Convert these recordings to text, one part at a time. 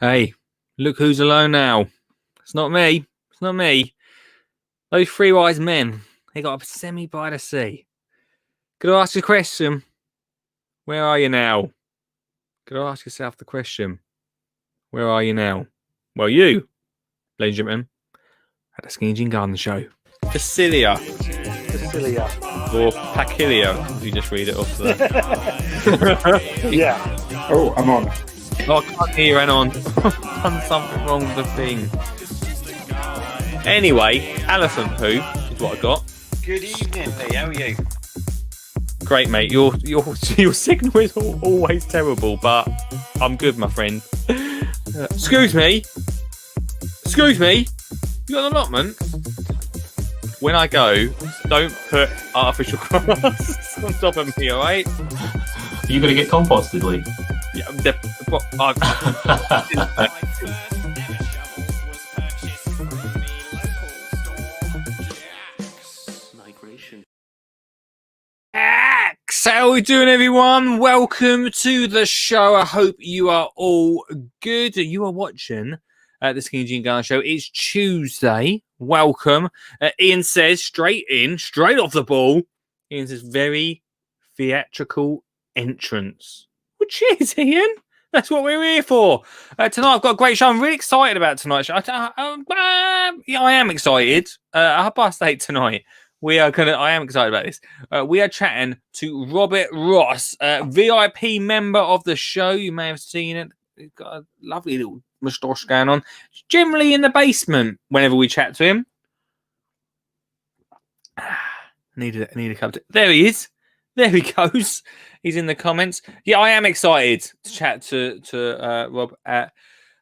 Hey, look who's alone now. It's not me. It's not me. Those three wise men, they got a semi by the sea. Could I ask you a question? Where are you now? Could I ask yourself the question? Where are you now? Well, you, ladies and gentlemen, at the Skinny Jean Garden Show. Facilia. Or Pacilia, if you just read it off there. Yeah. Oh, I'm on. Oh, I can't hear you, Anon. I've done something wrong with the thing. Anyway, elephant poo is what I got. Good evening, Lee. How are you? Great, mate. Your signal is always terrible, but I'm good, my friend. Excuse me. You got an allotment? When I go, don't put artificial grass on top of me, alright? Are you going to get composted, Lee? Yeah, how are we doing, everyone? Welcome to the show. I hope you are all good. You are watching the Skinny Jean Garden Show. It's Tuesday. Welcome. Ian says, straight off the ball. Ian says, very theatrical entrance. Well, cheers, Ian. That's what we're here for. Tonight, I've got a great show. I'm really excited about tonight's show. Yeah, I am excited. 8:30 tonight. I am excited about this. We are chatting to Robert Ross, VIP member of the show. You may have seen it. He's got a lovely little moustache going on. Generally in the basement whenever we chat to him. I need a cup of tea. There he is. There he goes. He's in the comments. Yeah, I am excited to chat to Rob at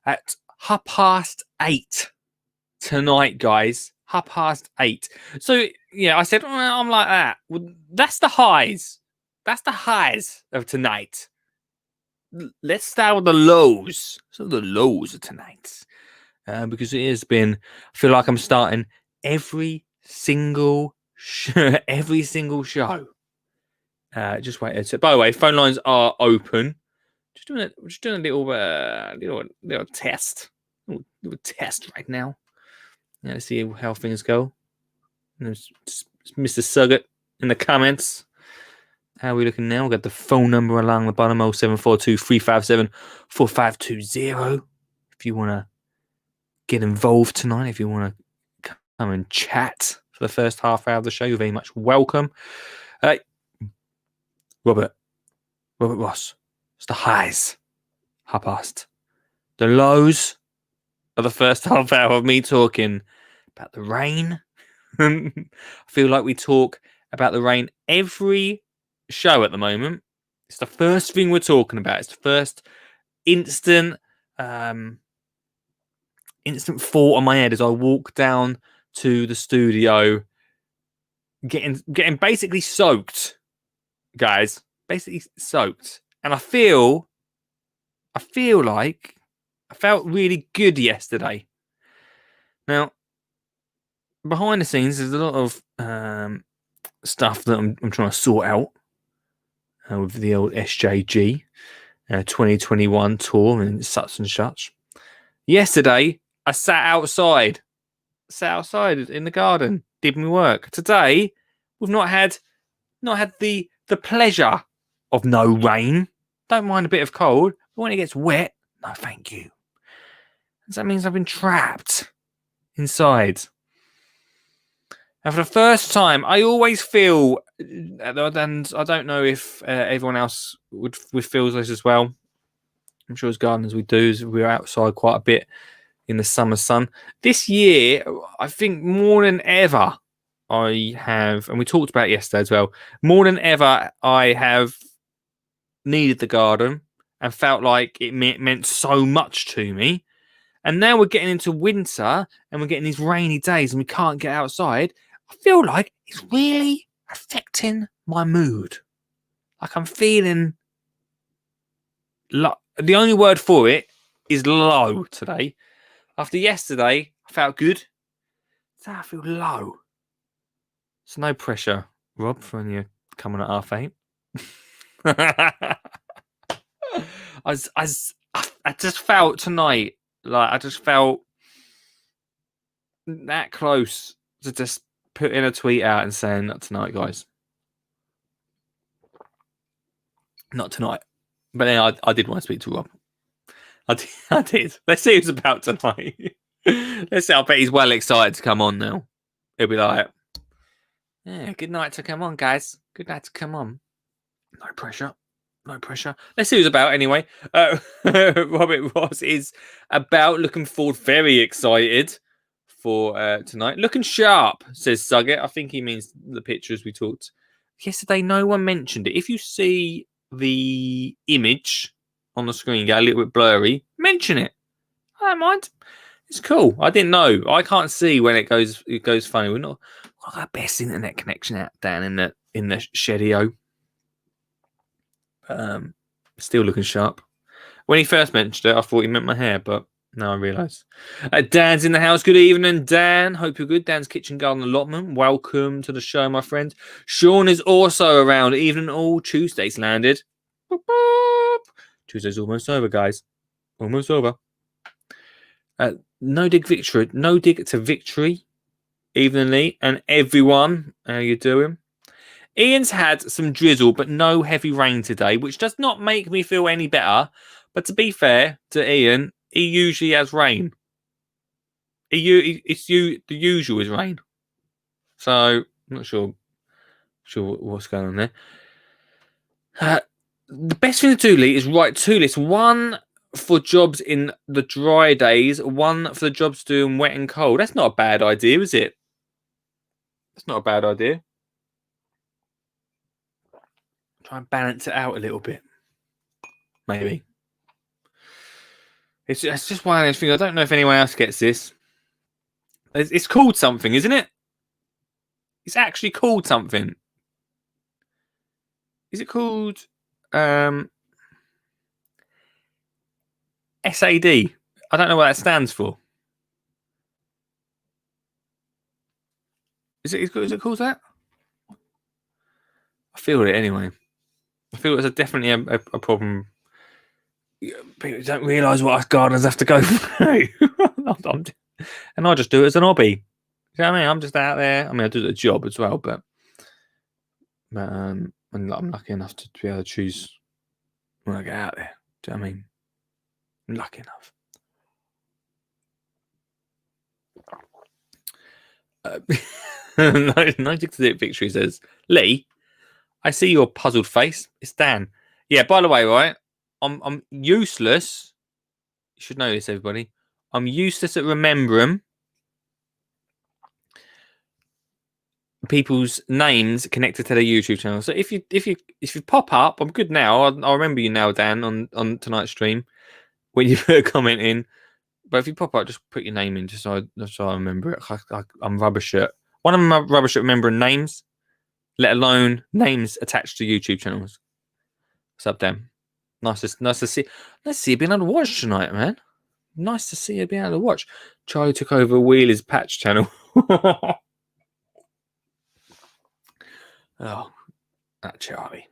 8:30 tonight, guys. 8:30. So, yeah, I said, I'm like that. Well, that's the highs. That's the highs of tonight. Let's start with the lows. So the lows of tonight. Because it has been, I feel like I'm starting every single show. Just wait. By the way, phone lines are open. Just doing a little test. Little test right now. Yeah, let's see how things go. There's Mr. Suggett in the comments. How are we looking now? We've got the phone number along the bottom, 0742 357 4520. If you want to get involved tonight, if you want to come and chat for the first half hour of the show, you're very much welcome. Robert Ross. It's the highs. 8:30. The lows of the first half hour of me talking about the rain. I feel like we talk about the rain every show at the moment. It's the first thing we're talking about. It's the first instant thought on my head as I walk down to the studio, getting basically soaked, guys. Basically soaked. And I felt really good yesterday. Now, behind the scenes, there's a lot of stuff that I'm trying to sort out with the old SJG 2021 tour and such and such. Yesterday, I sat outside in the garden, did my work. Today, we've not had not had the pleasure of no rain. Don't mind a bit of cold, but when it gets wet, no, thank you. And so that means I've been trapped inside. And for the first time, I always feel, and I don't know if everyone else would feel this as well. I'm sure as gardeners we do, is we're outside quite a bit in the summer sun. This year, I think more than ever, I have, and we talked about it yesterday as well, more than ever, I have needed the garden and felt like it meant so much to me. And now we're getting into winter and we're getting these rainy days and we can't get outside. I feel like it's really affecting my mood. Like I'm feeling the only word for it is low today. After yesterday, I felt good. Today I feel low. So no pressure, Rob, for when you're coming at 8:30. I just felt tonight, like I just felt that close to just putting a tweet out and saying, not tonight, guys. Not tonight. But then I did want to speak to Rob. I did. Let's see who's about tonight. Let's see. I bet he's well excited to come on now. He'll be like, yeah, good night to come on, guys. Good night to come on. No pressure. No pressure. Let's see who's about anyway. Robert Ross is about, looking forward, very excited for tonight. Looking sharp, says Sugget. I think he means the pictures we talked yesterday. No one mentioned it. If you see the image on the screen get a little bit blurry, mention it. I don't mind. It's cool. I didn't know. I can't see when it goes funny. We're not got our best internet connection out down in the shedio. Still looking sharp. When he first mentioned it, I thought he meant my hair, but now I realise. Dan's in the house. Good evening, Dan. Hope you're good. Dan's Kitchen Garden Allotment. Welcome to the show, my friend. Sean is also around. Evening all. Tuesday's landed. Boop, boop. Tuesday's almost over, guys. Almost over. No dig victory. No dig to victory. Evenly and everyone. How you doing? Ian's had some drizzle, but no heavy rain today, which does not make me feel any better. But to be fair to Ian, he usually has rain. The usual is rain. So I'm not sure what's going on there. The best thing to do, Lee, is write two lists. One for jobs in the dry days, one for the jobs doing wet and cold. That's not a bad idea, is it? That's not a bad idea. Try and balance it out a little bit. Maybe. It's just one of those things. I don't know if anyone else gets this. It's called something, isn't it? It's actually called something. Is it called SAD? I don't know what that stands for. Is it called that? I feel it anyway. I feel it's definitely a problem. People don't realise what us gardeners have to go through. And I just do it as an hobby. You know what I mean? I'm just out there. I mean, I do the job as well, but I'm lucky enough to be able to choose when I get out there. Do you know what I mean? I'm lucky enough. No victory says, Lee, I see your puzzled face. It's Dan. Yeah, by the way, right? I'm useless. You should know this, everybody. I'm useless at remembering people's names connected to their YouTube channel. So if you pop up, I'm good now. I'll remember you now, Dan, on tonight's stream when you put a comment in. But if you pop up, just put your name in, just so I remember it. I'm rubbish at one of them. Rubbish at remembering names, let alone names attached to YouTube channels. What's up, Dan? Nice to see. Let's see you being able to watch tonight, man. Nice to see you being able to watch. Charlie took over Wheeler's Patch channel. Oh, that Charlie.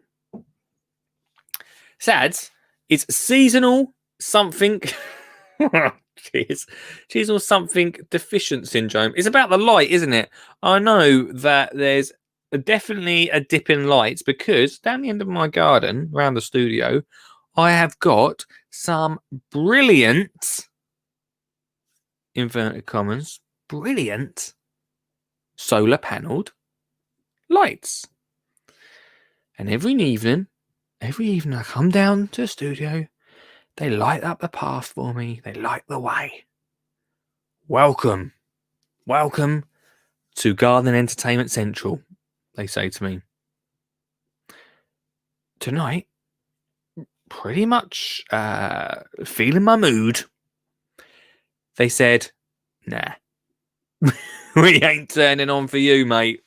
Sads, it's seasonal something. Cheers. Seasonal something deficient syndrome. It's about the light, isn't it? I know that there's definitely a dip in lights because down the end of my garden, around the studio, I have got some brilliant, inverted commas, brilliant solar panelled lights. And every evening I come down to the studio, they light up the path for me. They light the way. Welcome to Garden Entertainment Central, they say to me. Tonight, pretty much feeling my mood. They said, nah, we ain't turning on for you, mate.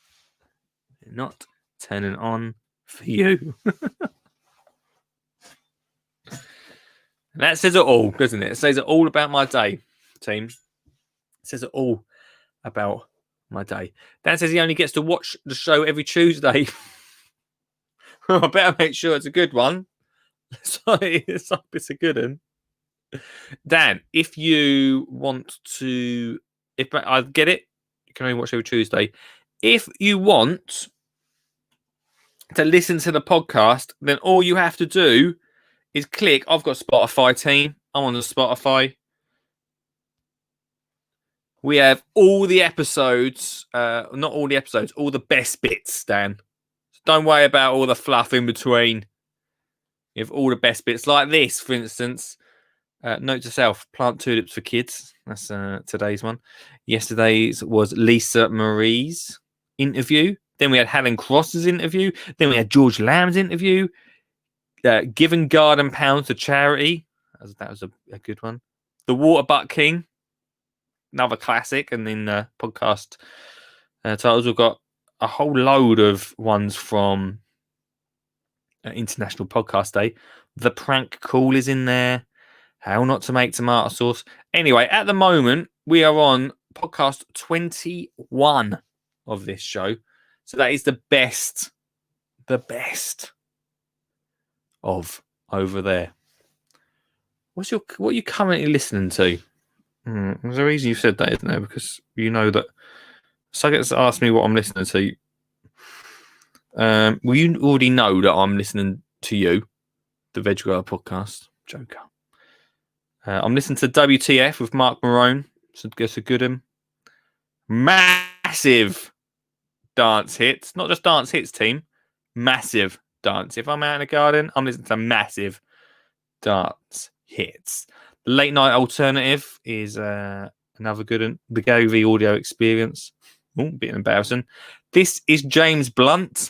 Not turning on for you. And that says it all, doesn't it? It says it all about my day, team. It says it all about my day. Dan says he only gets to watch the show every Tuesday. I better make sure it's a good one. So it's a good one. Dan, if you want to, if I get it, you can only watch every Tuesday. If you want to listen to the podcast, then all you have to do is click. I've got Spotify, team. I'm on the Spotify. We have all the episodes, not all the episodes, all the best bits, Dan. So don't worry about all the fluff in between. You have all the best bits, like this, for instance. Note to self: plant tulips for kids. That's today's one. Yesterday's was Lisa Marie's interview. Then we had Helen Cross's interview. Then we had George Lamb's interview. Giving garden pounds to charity. That was a good one. The Water Butt King, another classic. And then podcast titles, we've got a whole load of ones from International Podcast Day. The Prank Call is in there. How not to make tomato sauce. Anyway, at the moment, we are on podcast 21 of this show. So that is the best of over there. What are you currently listening to? There's a reason you said that, isn't there? Because you know that Suggets asked me what I'm listening to. Well, you already know that I'm listening to you, the Veg Girl podcast. Joker. I'm listening to WTF with Mark Marone. So it's a good one. Massive dance hits. Not just dance hits, team. Massive dance. If I'm out in the garden, I'm listening to massive dance hits. The Late Night Alternative is another good one. The Gary V Audio Experience. Oh, bit embarrassing. This is James Blunt.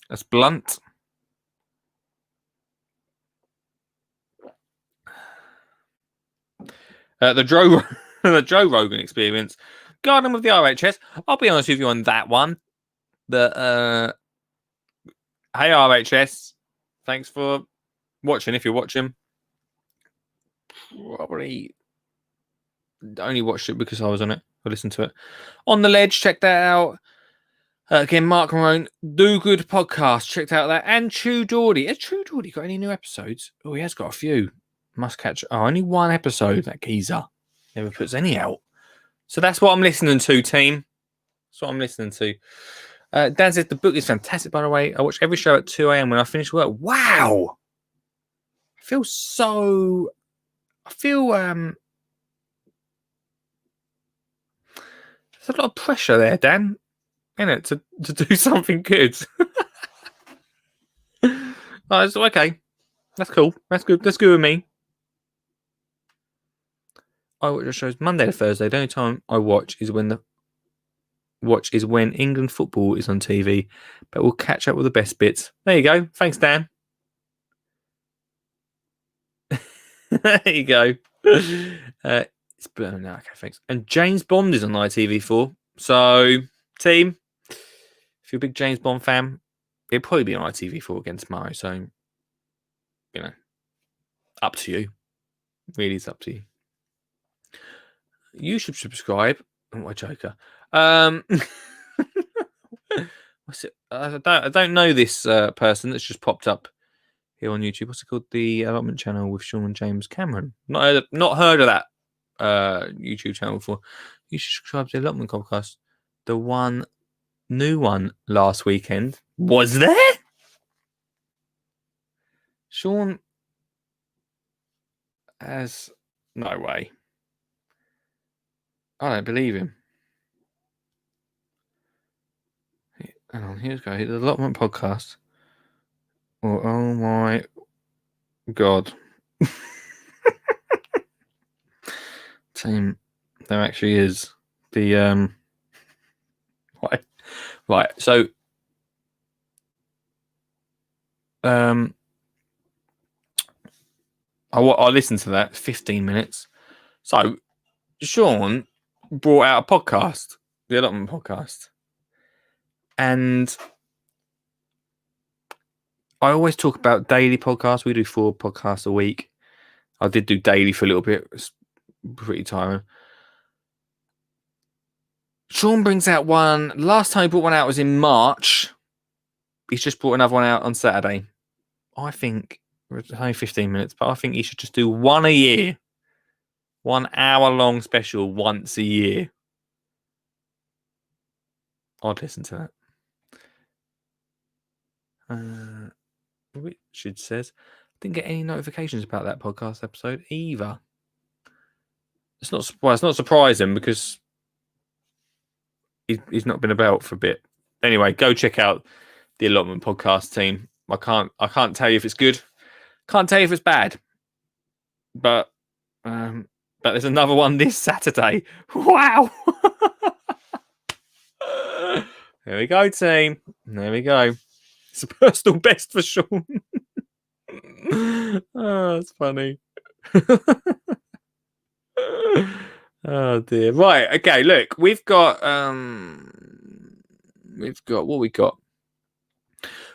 That's Blunt. The Joe Rogan Experience. Garden with the RHS. I'll be honest with you on that one. Hey RHS, thanks for watching. If you're watching, probably only watched it because I was on it. I listened to it on the ledge. Check that out. Again, Mark Marone, Do Good Podcast. Checked out that. And True Geordie. Has True Geordie got any new episodes? Oh, he has got a few. Must catch. Oh, only one episode. That geezer never puts any out. So that's what I'm listening to, team. That's what I'm listening to. Dan says the book is fantastic, by the way. I watch every show at 2 a.m. when I finish work. Wow. I feel there's a lot of pressure there, Dan, isn't it, to do something good. Oh, it's okay. That's cool. That's good. That's good with me. I watch the shows Monday to Thursday. The only time I watch is when England football is on TV. But we'll catch up with the best bits. There you go. Thanks, Dan. There you go. It's no, okay, thanks. And James Bond is on ITV4. So, team, if you're a big James Bond fan, it'll probably be on ITV4 again tomorrow. So, up to you. Really, it's up to you. You should subscribe. Oh, my Joker. What's it? I don't know this person that's just popped up here on YouTube. What's it called? The Allotment Channel with Sean and James Cameron. Not heard of that YouTube channel for, you should subscribe to the Allotment Podcast. The new one last weekend was there. Sean has no way. I don't believe him. Hang on, here's go. The Allotment Podcast. Oh my God. Team, there actually is the right. So I listened to that 15 minutes. So Sean brought out a podcast, the Allotment Podcast, and I always talk about daily podcasts. We do 4 podcasts a week. I did do daily for a little bit. It's pretty tiring. Sean brings out one. Last time he brought one out was in March. He's just brought another one out on Saturday. I think it's only 15 minutes, but I think he should just do one a year. 1 hour long special once a year. I'd listen to that. Richard says, I didn't get any notifications about that podcast episode either. It's not surprising because he's not been about for a bit. Anyway, go check out the Allotment Podcast team. I can't tell you if it's good. Can't tell you if it's bad. But there's another one this Saturday. Wow. There we go, team. There we go. It's a personal best for Sean. Oh, that's funny. Oh dear. Right. Okay. Look, we've got what we got.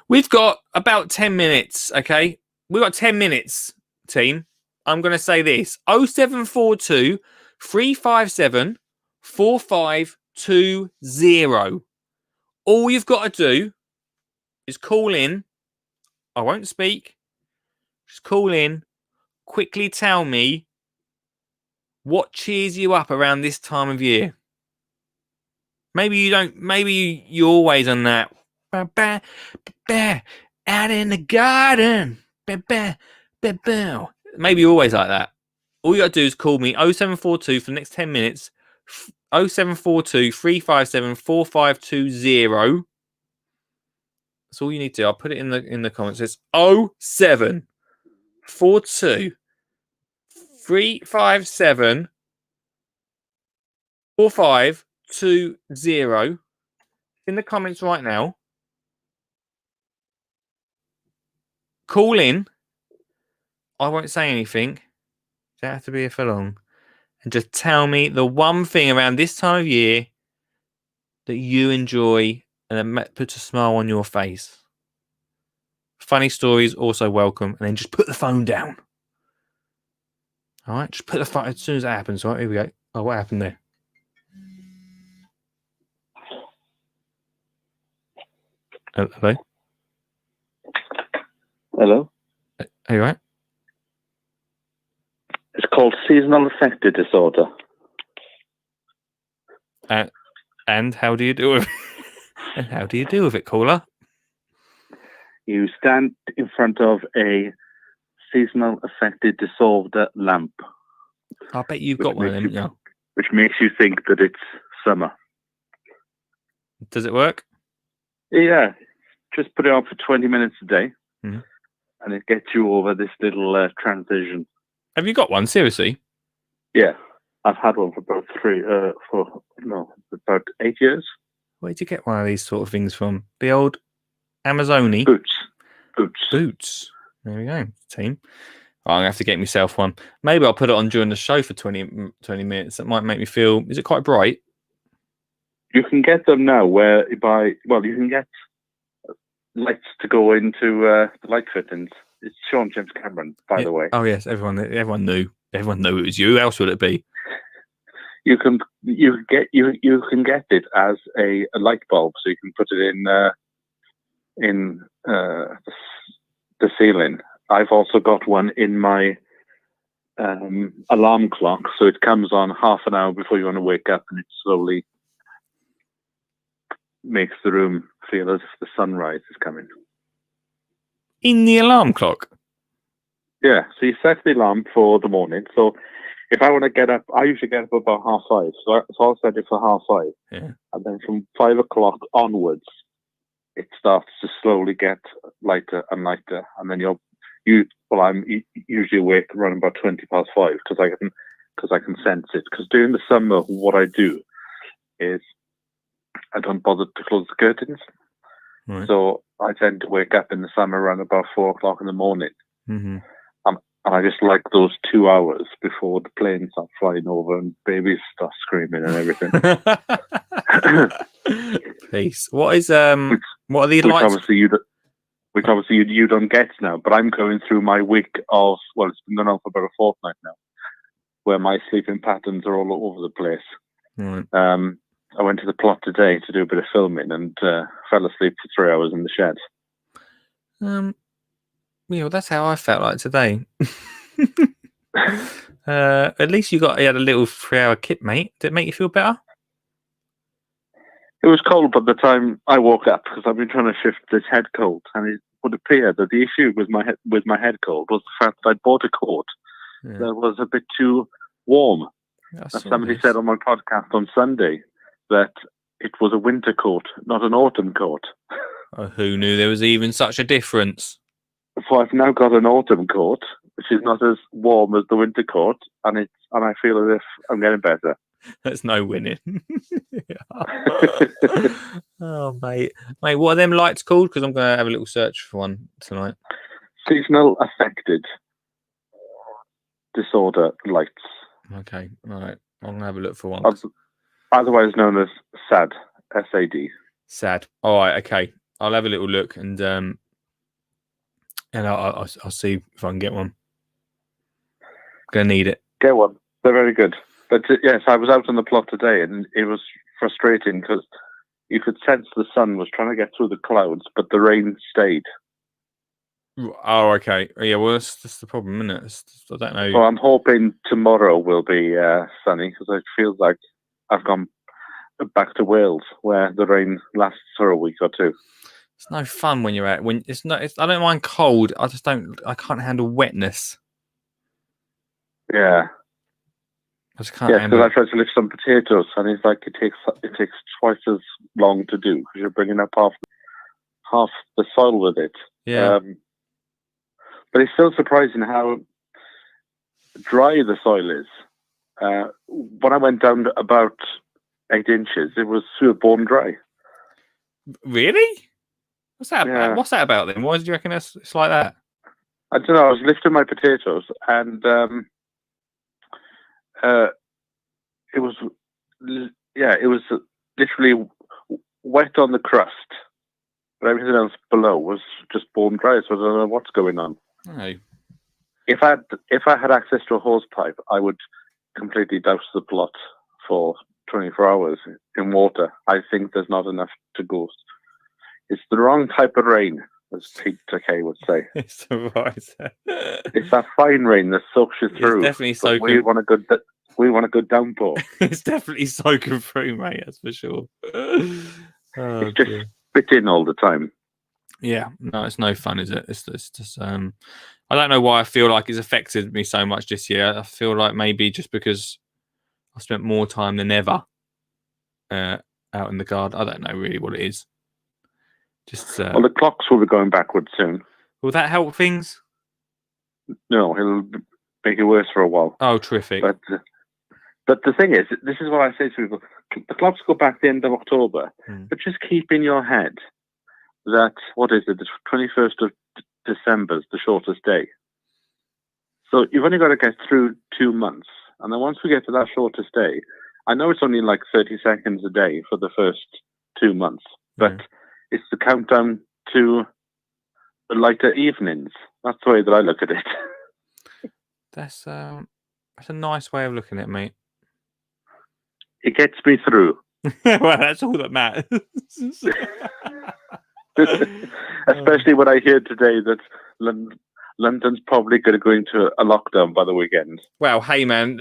We've got about 10 minutes. Okay, we've got 10 minutes, team. I'm going to say this: 0742 357 4520. All you've got to do is call in. I won't speak. Just call in. Quickly tell me what cheers you up around this time of year. Maybe you don't. Maybe you're always on that. Out in the garden. Maybe you're always like that. All you got to do is call me 0742 for the next 10 minutes. 0742 357 4520. That's all you need to do. I'll put it in the comments. It's 0742 357 4520. In the comments right now. Call in. I won't say anything. You don't have to be here for long. And just tell me the one thing around this time of year that you enjoy and that puts a smile on your face. Funny stories also welcome. And then just put the phone down. All right? Just put the phone as soon as that happens. All right, here we go. Oh, what happened there? Hello? Hello? Are you right? It's called seasonal affective disorder. And how do you do with it? And how do you deal with it, caller? You stand in front of a seasonal affective disorder lamp. I bet you've got one of them, haven't you? Which makes you think that it's summer. Does it work? Yeah. Just put it on for 20 minutes a day. Mm-hmm. And it gets you over this little transition. Have you got one? Seriously? Yeah. I've had one for about 8 years. Where did you get one of these sort of things from? The old Amazoni? Boots. There we go, team. Oh, I'm going to have to get myself one. Maybe I'll put it on during the show for 20 minutes. That might make me feel... Is it quite bright? You can get them now you can get lights to go into the light fittings. It's Sean James Cameron, by the way. Oh, yes. Everyone knew. Everyone knew it was you. Who else would it be? You can get it as a light bulb, so you can put it in the ceiling. I've also got one in my alarm clock, so it comes on half an hour before you want to wake up, and it slowly makes the room feel as if the sunrise is coming. In the alarm clock? Yeah, so you set the alarm for the morning. So if I want to get up, I usually get up about 5:30. So I'll set it for 5:30. Yeah. And then from 5 o'clock onwards, it starts to slowly get lighter and lighter. And then I'm usually awake around about 5:20 because I can sense it. Because during the summer, what I do is I don't bother to close the curtains. Right. So I tend to wake up in the summer around about 4 o'clock in the morning. Mm-hmm. And I just like those 2 hours before the planes start flying over and babies start screaming and everything. Peace. What are the lights? Which obviously you don't get now, but I'm going through my week of, well, it's been going on for about a fortnight now, where my sleeping patterns are all over the place. Right. I went to the plot today to do a bit of filming and fell asleep for 3 hours in the shed. Yeah, well, that's how I felt like today. At least you had a little 3-hour kip, mate. Did it make you feel better? It was cold by the time I woke up because I've been trying to shift this head cold, and it would appear that the issue with my head cold was the fact that I bought a coat that was a bit too warm. As somebody said on my podcast on Sunday that it was a winter coat, not an autumn coat. Oh, who knew there was even such a difference? So I've now got an autumn coat, which is not as warm as the winter coat, and I feel as if I'm getting better. There's no winning. Oh, mate, what are them lights called? Because I'm going to have a little search for one tonight. Seasonal affected disorder lights. Okay, all right. I'm going to have a look for one. Otherwise known as SAD. SAD. SAD. All right, okay. I'll have a little look and I'll see if I can get one. Gonna need it. Get one. They're very good. But yes, I was out on the plot today, and it was frustrating because you could sense the sun was trying to get through the clouds, but the rain stayed. Oh, okay. Yeah, well, that's the problem, isn't it? I don't know. So I'm hoping tomorrow will be sunny because it feels like I've gone back to Wales where the rain lasts for a week or two. It's no fun when you're out. I don't mind cold. I can't handle wetness. Yeah. I just can't handle. Because I tried to lift some potatoes, and it's like it takes twice as long to do because you're bringing up half the soil with it. Yeah. But it's still surprising how dry the soil is. When I went down about 8 inches, it was bone dry. Really? What's that? Yeah. What's that about then? Why do you reckon it's like that? I don't know. I was lifting my potatoes, and it was literally wet on the crust, but everything else below was just bone dry. So I don't know what's going on. Oh. If I had access to a hose pipe, I would completely douse the plot for 24 hours in water. I think there's not enough to go. It's the wrong type of rain, as Peter Kay would say. It's the right. It's that fine rain that soaks you through. It's definitely soaking. We want a good downpour. It's definitely soaking through, mate. That's for sure. It's just spitting all the time. Yeah, no, it's no fun, is it? It's just I don't know why I feel like it's affected me so much this year. I feel like maybe just because I spent more time than ever out in the garden. I don't know really what it is. Just well, the clocks will be going backwards soon. Will that help things? No, it'll make it worse for a while. Oh, terrific! But the thing is, this is what I say to people: the clocks go back the end of October, but just keep in your head that the 21st of December is the shortest day. So you've only got to get through 2 months, and then once we get to that shortest day, I know it's only like 30 seconds a day for the first 2 months, but it's the countdown to the lighter evenings. That's the way that I look at it. That's a nice way of looking at it, mate. It gets me through. Well, that's all that matters. Especially when I hear today that London's probably going to go into a lockdown by the weekend. Well, hey, man,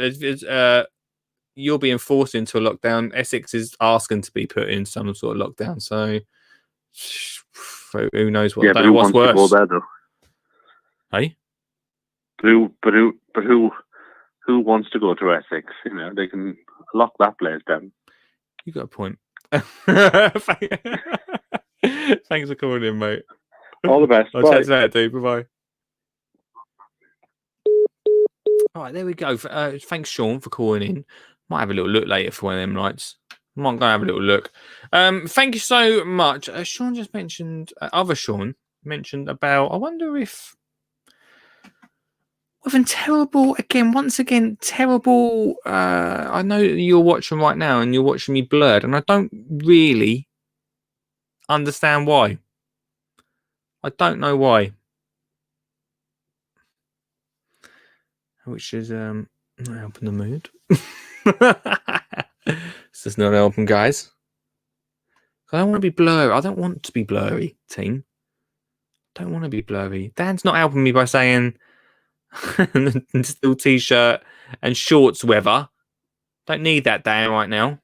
you're being forced into a lockdown. Essex is asking to be put in some sort of lockdown. So who knows what? Yeah, I but don't who know what's wants to go worse. there, though? Hey? Who wants to go to Essex? You know, they can lock that place down. You got a point. Thanks for calling in, mate. All the best. I'll Bye. chat to that, dude. Bye-bye. All right, there we go. Thanks, Sean, for calling in. Might have a little look later for one of them nights. Might go have a little look. Thank you so much. Sean just mentioned, other Sean mentioned about, I wonder if, terrible, once again, terrible, I know that you're watching right now and you're watching me blurred, and I don't really understand why. I don't know why. Which is not helping the mood. It's just not helping, guys. I don't want to be blurry. I don't want to be blurry, team. I don't want to be blurry. Dan's not helping me by saying still t-shirt and shorts weather. Don't need that, Dan, right now.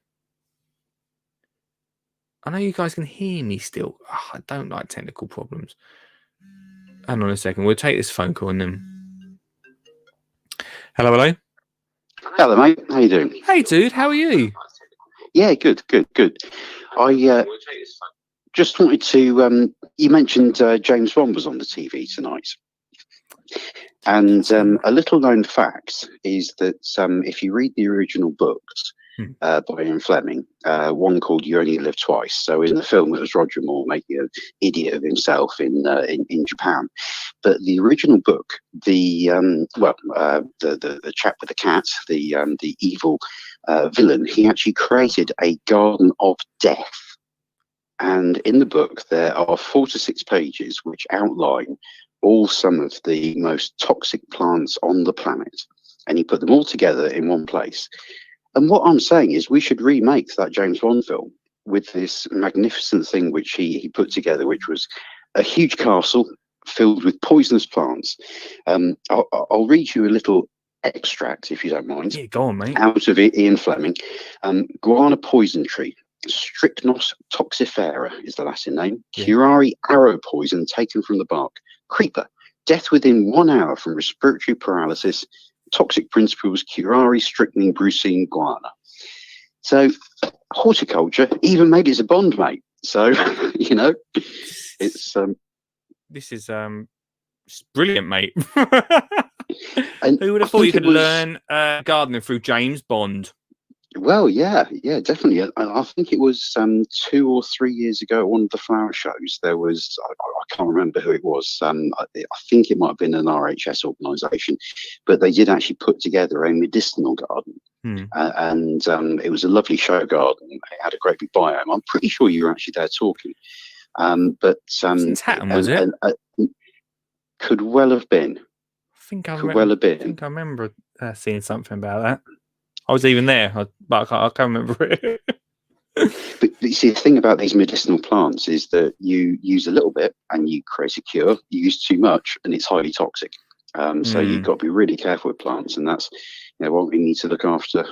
I know you guys can hear me still. Oh, I don't like technical problems. Hang on a second. We'll take this phone call and then. Hello. Hello, mate. How you doing? Hey, dude. How are you? Yeah, good. I just wanted to. You mentioned James Bond was on the TV tonight, and a little known fact is that if you read the original books by Ian Fleming, one called "You Only Live Twice." So in the film, it was Roger Moore making an idiot of himself in Japan. But the original book, the chap with the cat, the evil villain, he actually created a garden of death. And in the book, there are 4 to 6 pages which outline some of the most toxic plants on the planet, and he put them all together in one place. And what I'm saying is, we should remake that James Bond film with this magnificent thing which he put together, which was a huge castle filled with poisonous plants. I'll read you a little extract, if you don't mind. Yeah, go on, mate. Out of Ian Fleming. Guarana poison tree. Strychnos toxifera is the Latin name. Yeah. Curare arrow poison taken from the bark. Creeper. Death within 1 hour from respiratory paralysis. Toxic principles. Curare, strychnine, brucine, guarana. So, horticulture, even maybe it's a Bond, mate. So, you know, it's... This is brilliant, mate. And who would have thought you could learn gardening through James Bond? Well, yeah, definitely. I think it was 2 or 3 years ago at one of the flower shows. There was, I can't remember who it was. I think it might have been an RHS organisation, but they did actually put together a medicinal garden. And it was a lovely show garden. It had a great big biome. I'm pretty sure you were actually there talking. But Hatton, was it? Could well have been. I think I remember seeing something about that. I was even there, but I can't remember it. But you see, the thing about these medicinal plants is that you use a little bit and you create a cure. You use too much and it's highly toxic. So you've got to be really careful with plants, and that's why we need to look after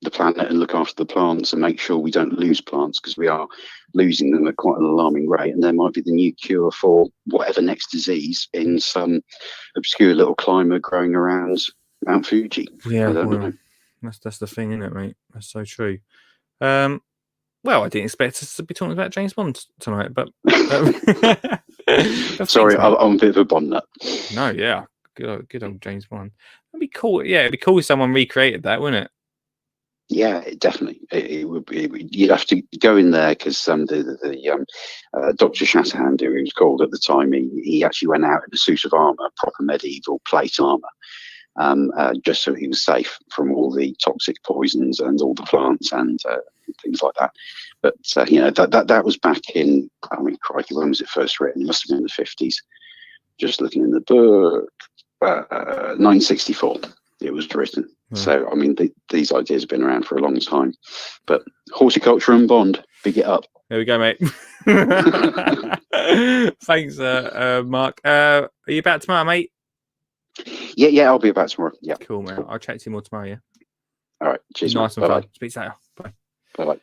the planet and look after the plants and make sure we don't lose plants, because we are losing them at quite an alarming rate, and there might be the new cure for whatever next disease in some obscure little climate growing around Mount Fuji. Yeah, I don't know. That's the thing, isn't it, mate? That's so true. Well, I didn't expect us to be talking about James Bond tonight, but sorry, I'm a bit of a Bond nut. No, yeah, good old James Bond. It'd be cool. Yeah, it'd be cool if someone recreated that, wouldn't it? Yeah, definitely. It would be. You'd have to go in there, because Dr. Shatterhand, who he was called at the time, he actually went out in a suit of armour, proper medieval plate armour, just so he was safe from all the toxic poisons and all the plants and things like that. But that was back in, crikey, when was it first written? It must have been in the 50s. Just looking in the book, 1964. It was written. So, these ideas have been around for a long time. But horticulture and Bond, big it up. There we go, mate. Thanks, Mark. Are you back tomorrow, mate? Yeah, I'll be about tomorrow. Yeah. Cool, man. I'll chat to you more tomorrow, yeah? All right. Cheers, Nice mate. and Bye-bye. fun. Speak later. Bye. Bye-bye.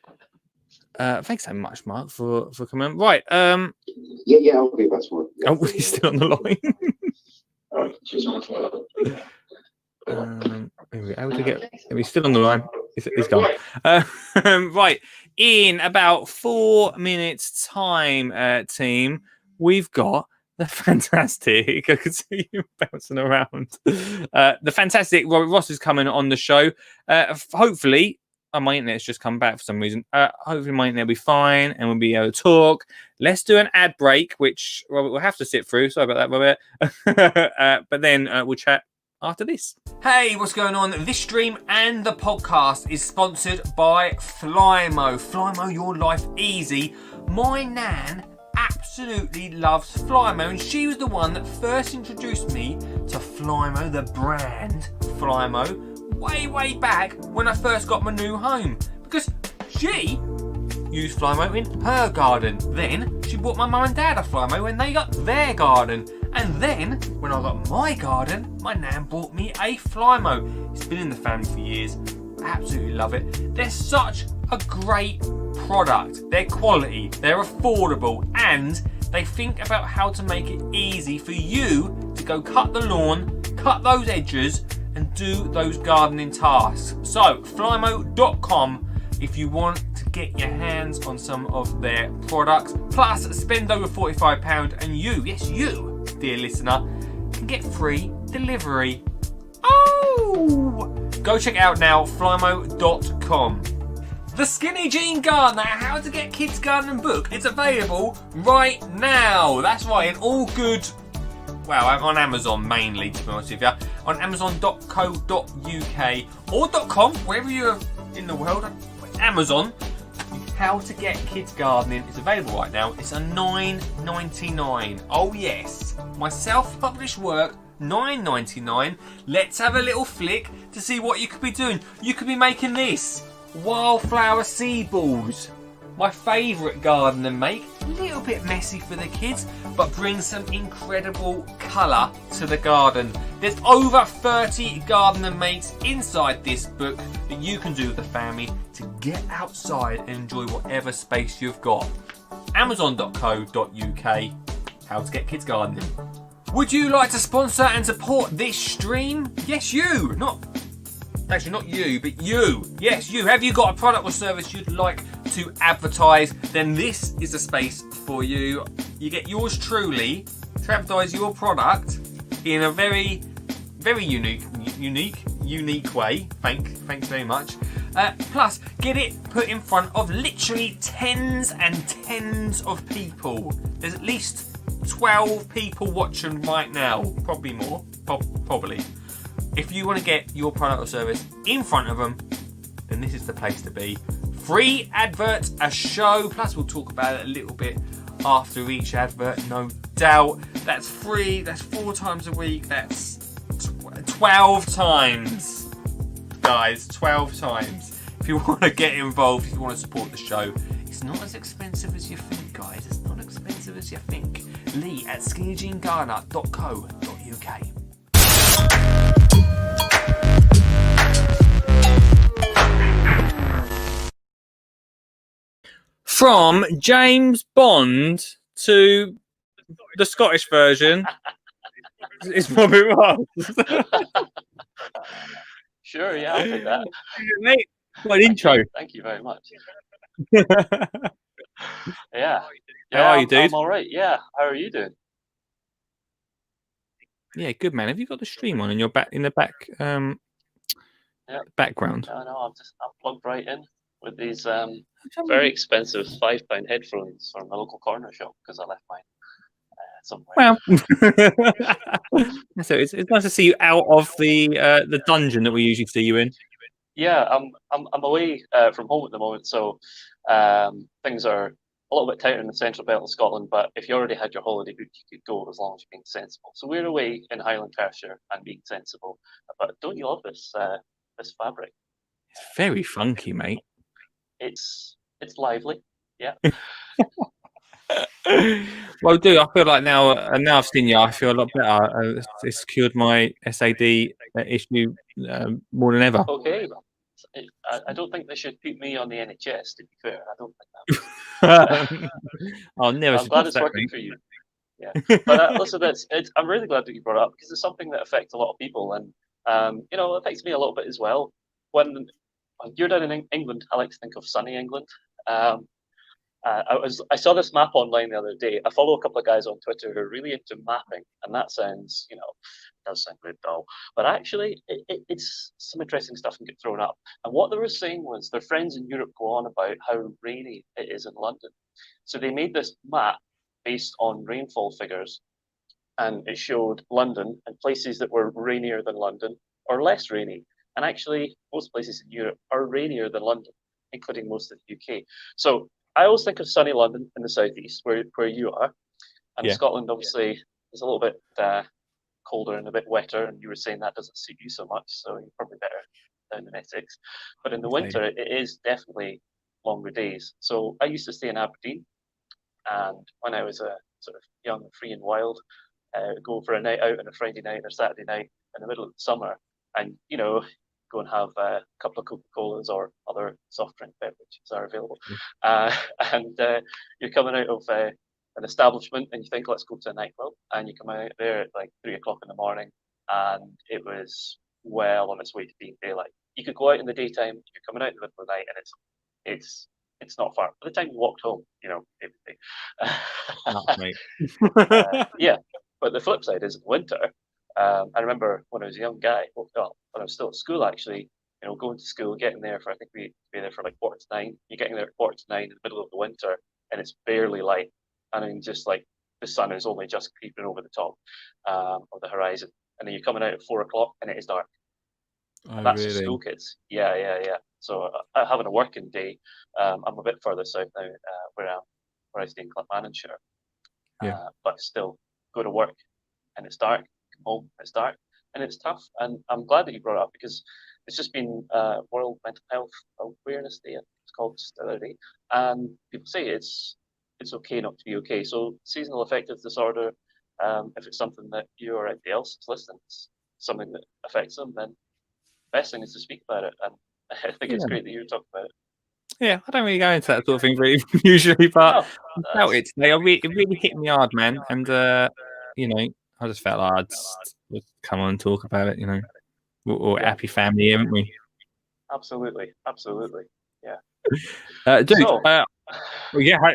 Thanks so much, Mark, for coming. Right. Yeah, I'll be about tomorrow. Yeah. Oh, he's still on the line. All right. Cheers, mate. He's still on the line. He's gone. Right. In about 4 minutes' time, team, we've got the fantastic. I can see you bouncing around. The fantastic Robert Ross is coming on the show. Hopefully, my internet's just come back for some reason. Hopefully, my internet will be fine and we'll be able to talk. Let's do an ad break, which Robert will have to sit through. Sorry about that, Robert. But then we'll chat after this. Hey, what's going on? This stream and the podcast is sponsored by Flymo. Flymo, your life easy. My nan absolutely loves Flymo, and she was the one that first introduced me to Flymo, the brand Flymo, way back when I first got my new home, because she used Flymo in her garden. Then she bought my mum and dad a Flymo when they got their garden. And then, when I got my garden, my nan bought me a Flymo. It's been in the family for years. Absolutely love it. They're such a great product. They're quality, they're affordable, and they think about how to make it easy for you to go cut the lawn, cut those edges, and do those gardening tasks. So, flymo.com if you want to get your hands on some of their products. Plus, spend over £45 and you, yes you, dear listener, can get free delivery. Oh! Go check it out now, flymo.com. The Skinny Jean Gardener, How to Get Kids Gardening book. It's available right now. That's right, in all good... Well, I'm on Amazon mainly, to be honest with you. On amazon.co.uk or .com, wherever you're in the world. Amazon. How to Get Kids Gardening is available right now. It's a $9.99. Oh yes, my self-published work, $9.99. Let's have a little flick to see what you could be doing. You could be making this wildflower seed balls. My favourite gardener make. A little bit messy for the kids, but brings some incredible colour to the garden. There's over 30 gardener makes inside this book that you can do with the family to get outside and enjoy whatever space you've got. Amazon.co.uk. How to Get Kids Gardening. Would you like to sponsor and support this stream? Yes, you. Actually, not you, but you. Yes, you. Have you got a product or service you'd like to advertise? Then this is the space for you. You get yours truly to advertise your product in a very, very unique way. Thanks very much. Plus, get it put in front of literally tens and tens of people. There's at least 12 people watching right now. Probably more. Probably. If you want to get your product or service in front of them, then this is the place to be. Free advert, a show, plus we'll talk about it a little bit after each advert, no doubt. That's free, that's 4 times a week, that's 12 times. Guys, 12 times. If you want to get involved, if you want to support the show, it's not as expensive as you think, guys. It's not expensive as you think. Lee at skinnyjeangardener.co.uk. From James Bond to the Scottish version, it's Bobby Ross. Sure, yeah, I'll take that. Mate, what intro. Thank you very much. Yeah. How are you, dude? I'm all right. Yeah. How are you doing? Yeah, good, man. Have you got the stream on in your back background? No, I'm plugged right in with these very expensive £5 headphones from a local corner shop because I left mine somewhere. Well, so it's nice to see you out of the dungeon that we usually see you in. Yeah, I'm away from home at the moment, so things are a little bit tighter in the central belt of Scotland. But if you already had your holiday booked, you could go as long as you're being sensible. So we're away in Highland Perthshire and being sensible. But don't you love this this fabric? It's very funky, mate. It's lively, yeah. Well, I feel like now I've seen you, I feel a lot better. It's cured my SAD issue more than ever. Okay, well, I don't think they should put me on the NHS. To be fair, I don't think that. I'll never I'm glad suggest it's that, working mate. for you. Yeah, but listen, I'm really glad that you brought it up because it's something that affects a lot of people, and it affects me a little bit as well. When you're down in England, I like to think of sunny England. Um, I saw this map online the other day. I follow a couple of guys on Twitter who are really into mapping, and that sounds, does sound good, dull. But actually, it's some interesting stuff can get thrown up. And what they were saying was their friends in Europe go on about how rainy it is in London. So they made this map based on rainfall figures, and it showed London and places that were rainier than London or less rainy. And actually, most places in Europe are rainier than London, including most of the UK. So I always think of sunny London in the southeast, where you are, and Yeah. Scotland obviously is a little bit colder and a bit wetter. And you were saying that doesn't suit you so much, so you're probably better down in Essex. But in the winter, it is definitely longer days. So I used to stay in Aberdeen, and when I was a sort of young, free and wild, go for a night out on a Friday night or Saturday night in the middle of the summer, and go and have a couple of Coca-Colas or other soft drink beverages are available. And you're coming out of an establishment and you think, let's go to a nightclub. And you come out there at like 3 o'clock in the morning and it was well on its way to being daylight. You could go out in the daytime, you're coming out in the middle of the night and it's not far. By the time you walked home, it would be. Yeah. But the flip side is in winter, I remember when I was a young guy, when I was still at school actually, going to school, getting there for, I think we'd be there for like 9:45. You're getting there at 9:45 in the middle of the winter and it's barely light. I mean, just like the sun is only just creeping over the top of the horizon. And then you're coming out at 4 o'clock and it is dark. And that's for school kids. Yeah. So having a working day, I'm a bit further south now where I stay in Clackmannanshire. But still go to work and it's dark, come home, it's dark, and it's tough. And I'm glad that you brought it up because it's just been World Mental Health Awareness Day, it's called just the other day, and people say it's okay not to be okay. So seasonal affective disorder, if it's something that you or anybody else is listening, it's something that affects them, then the best thing is to speak about it. And I think it's great that you talk about it. Yeah, I don't really go into that sort of thing really, usually, but I felt it today. It really hit me hard, man. And I just felt like I'd just come on and talk about it. We're happy family, haven't we? Absolutely, yeah. Dude. So,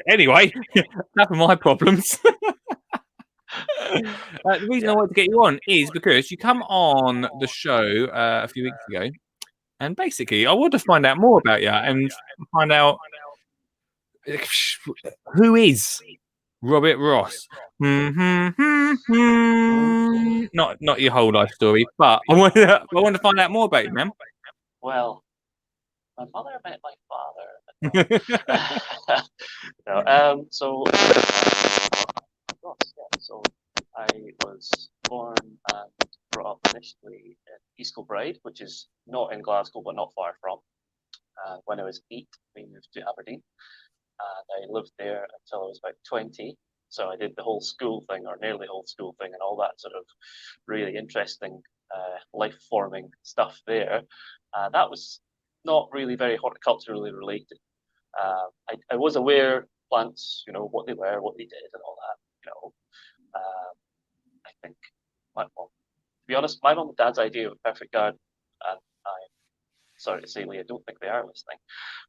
Anyway, enough of my problems. The reason I wanted to get you on is because you come on the show a few weeks ago. And basically, I want to find out more about you and find out who is Robert Ross. Not your whole life story, but I want to find out more about you, man. Well, my mother met my father. So I was born and brought up initially in East Kilbride, which is not in Glasgow, but not far from. When I was 8, we moved to Aberdeen, and I lived there until I was about 20. So I did the whole school thing, or nearly whole school thing, and all that sort of really interesting life-forming stuff there. That was not really very horticulturally related. I was aware plants, what they were, what they did, and all that. I think, to be honest, my mum and dad's idea of a perfect garden, and I'm sorry to say, Lee, I don't think they are listening,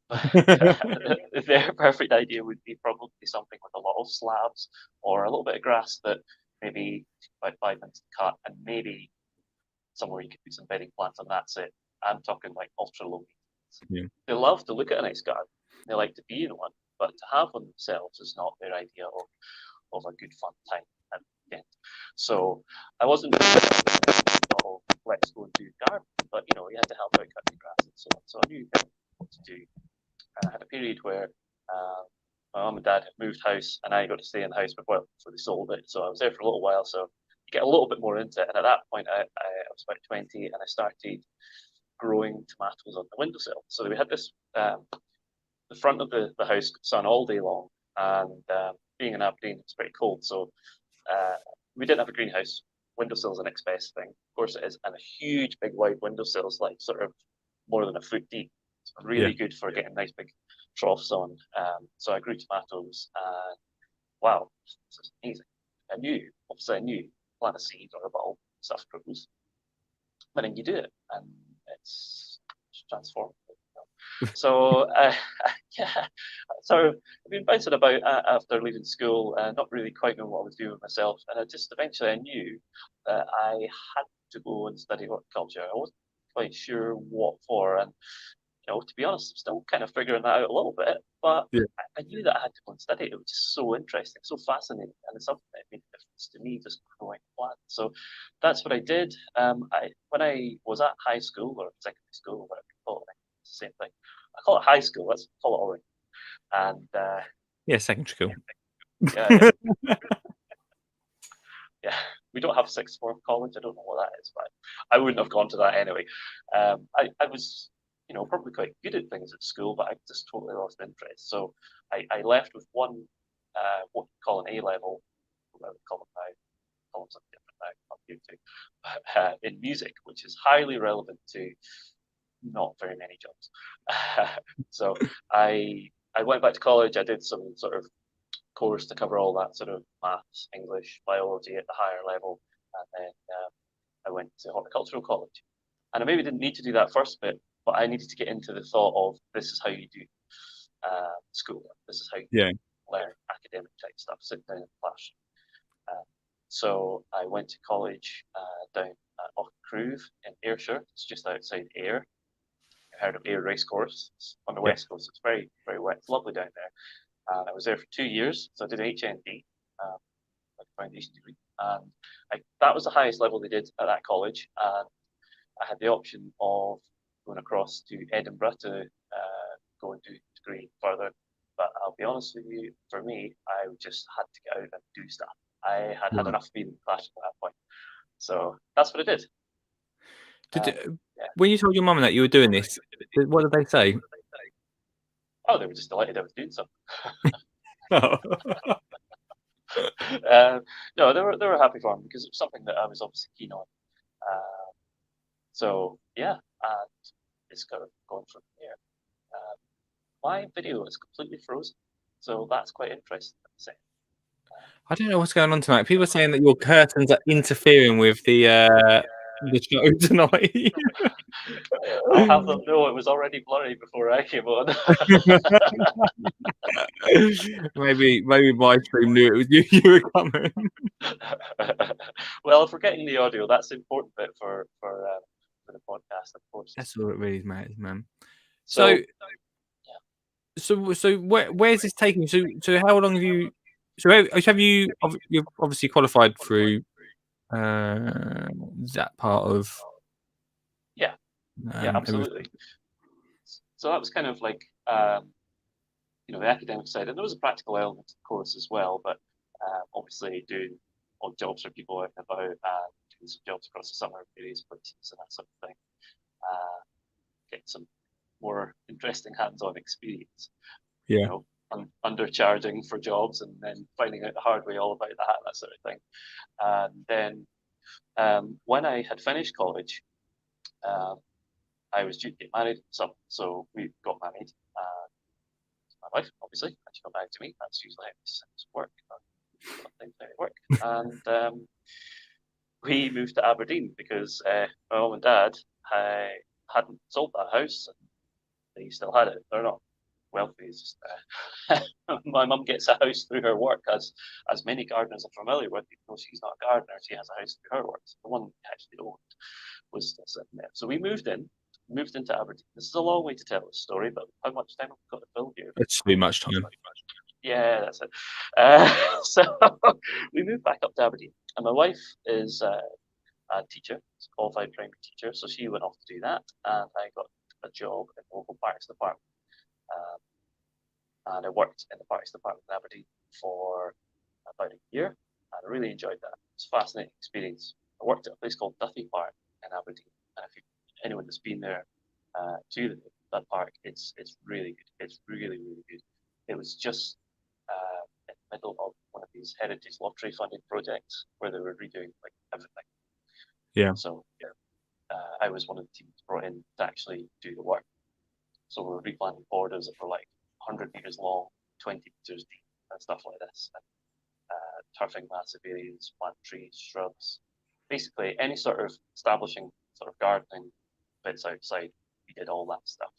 but their perfect idea would be probably something with a lot of slabs or a little bit of grass that maybe about 5 minutes to cut, and maybe somewhere you could put some bedding plants, and that's it. I'm talking like ultra low maintenance. Yeah. They love to look at a nice garden. They like to be in one, but to have one themselves is not their idea of a good fun time at the end. So I wasn't let's go and do garden, but you had to help out cutting grass and so on. So I knew what to do. And I had a period where my mum and dad had moved house, and I got to stay in the house before they sold it. So I was there for a little while. So you get a little bit more into it. And at that point, I was about 20, and I started growing tomatoes on the windowsill. So we had this, the front of the house sun all day long, and being in Aberdeen, it's pretty cold. So we didn't have a greenhouse. Windowsill is the next best thing. Of course it is. And a huge, big, wide windowsill is like sort of more than a foot deep. It's really good for getting nice big troughs on. So I grew tomatoes, and wow, this is amazing. I knew plant a seed or a bulb, stuff grows. But then you do it, and it's transformative. So yeah, so I've been bouncing about after leaving school, not really quite knowing what I was doing with myself, and eventually I knew that I had to go and study horticulture. I wasn't quite sure what for, and to be honest, I'm still kind of figuring that out a little bit, but I knew that I had to go and study it. It was just so interesting, so fascinating, and it's something that made a difference to me, just growing plants. So that's what I did. When I was at high school or secondary school, whatever you call it, it's the same thing. I call it high school. Let's call it orange. And secondary school. yeah, yeah. We don't have sixth form college. I don't know what that is, but I wouldn't have gone to that anyway. I was probably quite good at things at school, but I just totally lost interest. So I left with one, what you call an A level, whatever we call them now, call them something different now, not you too, in music, which is highly relevant to not very many jobs. So I went back to college. I did some sort of course to cover all that sort of maths, English, biology at the higher level, and then I went to horticultural college. And I maybe didn't need to do that first bit, but I needed to get into the thought of this is how you do school. This is how you learn academic type stuff, sit down in the classroom. So I went to college down at Auchcruve in Ayrshire. It's just outside Ayr. I've heard of Ayr Racecourse. It's on the west coast. It's very, very wet. It's lovely down there. And I was there for 2 years. So I did HND, like a foundation degree. And that was the highest level they did at that college. And I had the option of going across to Edinburgh to go and do a degree further. But I'll be honest with you, for me, I just had to get out and do stuff. I had had enough of being in the classroom at that point. So that's what I did. When you told your mum that you were doing this, what did they say? Oh, they were just delighted I was doing something. Oh. No, they were happy for me because it was something that I was obviously keen on. So yeah, and it's kind of going from here. My video is completely frozen, so that's quite interesting to say. I don't know what's going on tonight. People are saying that your curtains are interfering with the show tonight. I'll have them know it was already blurry before I came on. maybe my stream knew it was you were coming. Well, if we're getting the audio, that's the important bit for the podcast, of course. That's all it really matters, man. So where's this taking you? So how long have you? So have you've obviously qualified through that part of? Yeah, absolutely. Everything. So that was kind of like the academic side, and there was a practical element, of course, as well. But obviously, doing odd jobs for people out and about, and doing some jobs across the summer, various places, and that sort of thing. Get some more interesting hands-on experience. Yeah. Undercharging for jobs and then finding out the hard way all about that sort of thing. And then when I had finished college, I was due to get married. So we got married. My wife, obviously, and she got married to me. That's usually how this work. And we moved to Aberdeen because my mum and dad hadn't sold that house. And they still had it. They're not wealthy. It's just my mum gets a house through her work, as many gardeners are familiar with. Even though she's not a gardener, she has a house through her work. So the one we actually owned was still sitting there. So we moved into Aberdeen. This is a long way to tell this story, but how much time have we got to fill here? It's too much time. Yeah, that's it. So we moved back up to Aberdeen, and my wife is a teacher, a qualified primary teacher, so she went off to do that, and I got a job in the local parks department. And I worked in the parks department in Aberdeen for about a year, and I really enjoyed that. It's a fascinating experience. I worked at a place called Duffy Park in Aberdeen, and if anyone that's been there to that park, it's really good. It's really, really good. It was just in the middle of these heritage lottery funded projects where they were redoing like everything. Yeah. So I was one of the teams brought in to actually do the work. So we were replanting borders that were like 100 meters long, 20 meters deep, and stuff like this. And, turfing massive areas, plant trees, shrubs, basically any sort of establishing sort of gardening bits outside. We did all that stuff.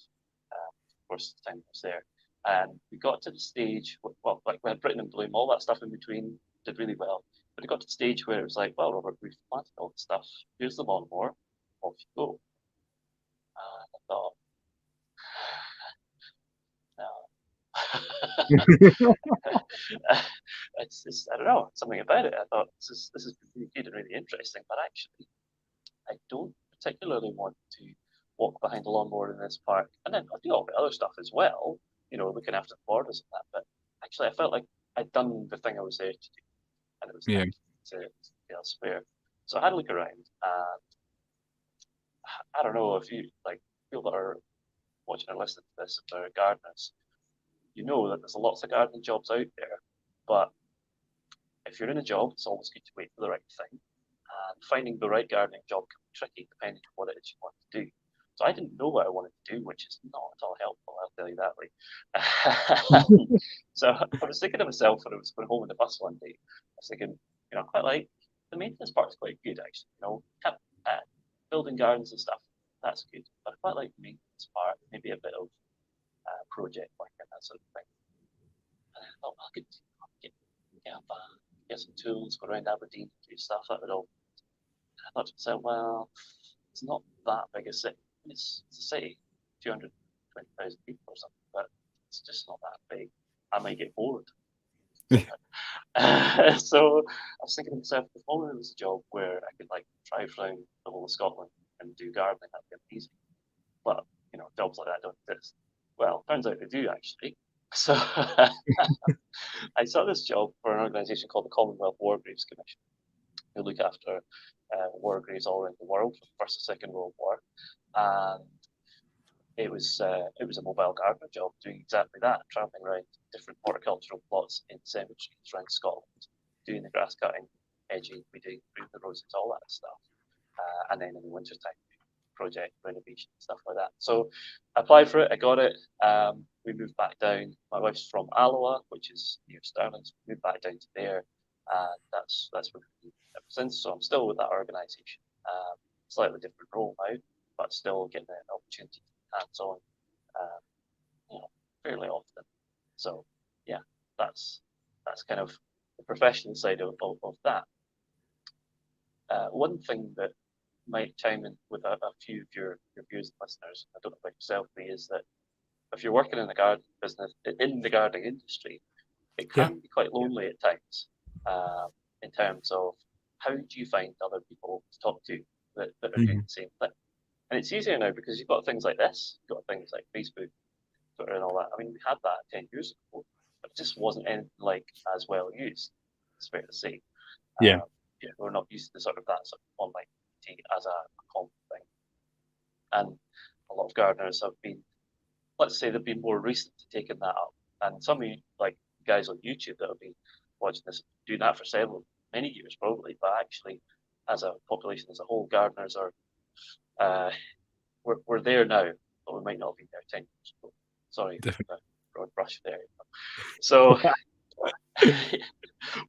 Of course, the time I was there. And we got to the stage, well, like we had Britain and Bloom, all that stuff in between did really well. But it got to the stage where it was like, well, Robert, we've planted all the stuff. Here's the lawnmower. Off you go. And I thought, no. It's I don't know, something about it. I thought this is really good and really interesting, but actually, I don't particularly want to walk behind the lawnmower in this park. And then I do all the other stuff as well, looking after the borders and that. But actually, I felt like I'd done the thing I was there to do, and it was time to be elsewhere. So I had a look around, and I don't know if you like people that are watching or listening to this, if they're gardeners, you know that there's lots of gardening jobs out there, but if you're in a job, it's always good to wait for the right thing. And finding the right gardening job can be tricky depending on what it is you want to do. So I didn't know what I wanted to do, which is not at all helpful, I'll tell you that way. So I was thinking to myself when I was going home in the bus one day, I was thinking, I quite like the maintenance part's quite good actually, building gardens and stuff, that's good. But I quite like the maintenance part, maybe a bit of project work and that sort of thing. And I thought, well, I could get some tools, go around Aberdeen, do stuff, that would all. And I thought to myself, well, it's not that big a city. It's a city, 220,000 people or something, but it's just not that big. I might get bored. So I was thinking to myself, if only there was a job where I could drive around the whole of Scotland and do gardening, that'd be amazing. But jobs like that don't exist. Well, turns out they do actually. So I saw this job for an organisation called the Commonwealth War Graves Commission, who look after war graves all around the world from the First and Second World War, and it was a mobile gardener job doing exactly that, travelling around different horticultural plots in cemeteries around Scotland, doing the grass cutting, edging, weeding, pruning the roses, all that stuff, and then in the winter time, project renovation stuff like that. So I applied for it, I got it. We moved back down. My wife's from Alloa, which is near Stirling, so we moved back down to there, and that's where we've been ever since. So I'm still with that organisation. Slightly different role now, but still getting an opportunity to be hands-on, fairly often. So yeah, that's kind of the professional side of that. One thing that might chime in with a few of your viewers and listeners, I don't know about yourself, Lee, is that if you're working in the garden business, in the gardening industry, it can be quite lonely at times, in terms of how do you find other people to talk to that are doing the same thing. And it's easier now because you've got things like this, you've got things like Facebook, Twitter and all that. I mean, we had that 10 years ago, but it just wasn't anything as well used, it's fair to say. We're not used to that sort of online as a common thing. And a lot of gardeners have been, let's say, they've been more recent to taking that up. And some of you, like guys on YouTube that have been watching this, doing that for many years probably, but actually as a population as a whole, gardeners are, we're there now, but we might not have been there 10 years ago. Sorry, broad brush there. So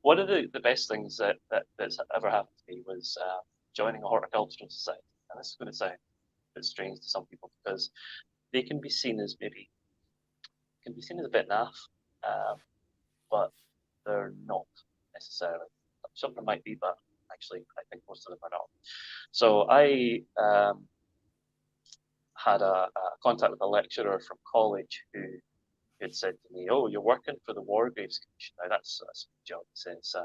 one of the best things that's ever happened to me was joining a horticultural society. And this is going to sound a bit strange to some people because they can be seen as a bit naff, but they're not necessarily. Some of them might be, but actually I think most of them are not. So I had a contact with a lecturer from college who had said to me, "Oh, you're working for the War Graves Commission. Now that's a job." He says,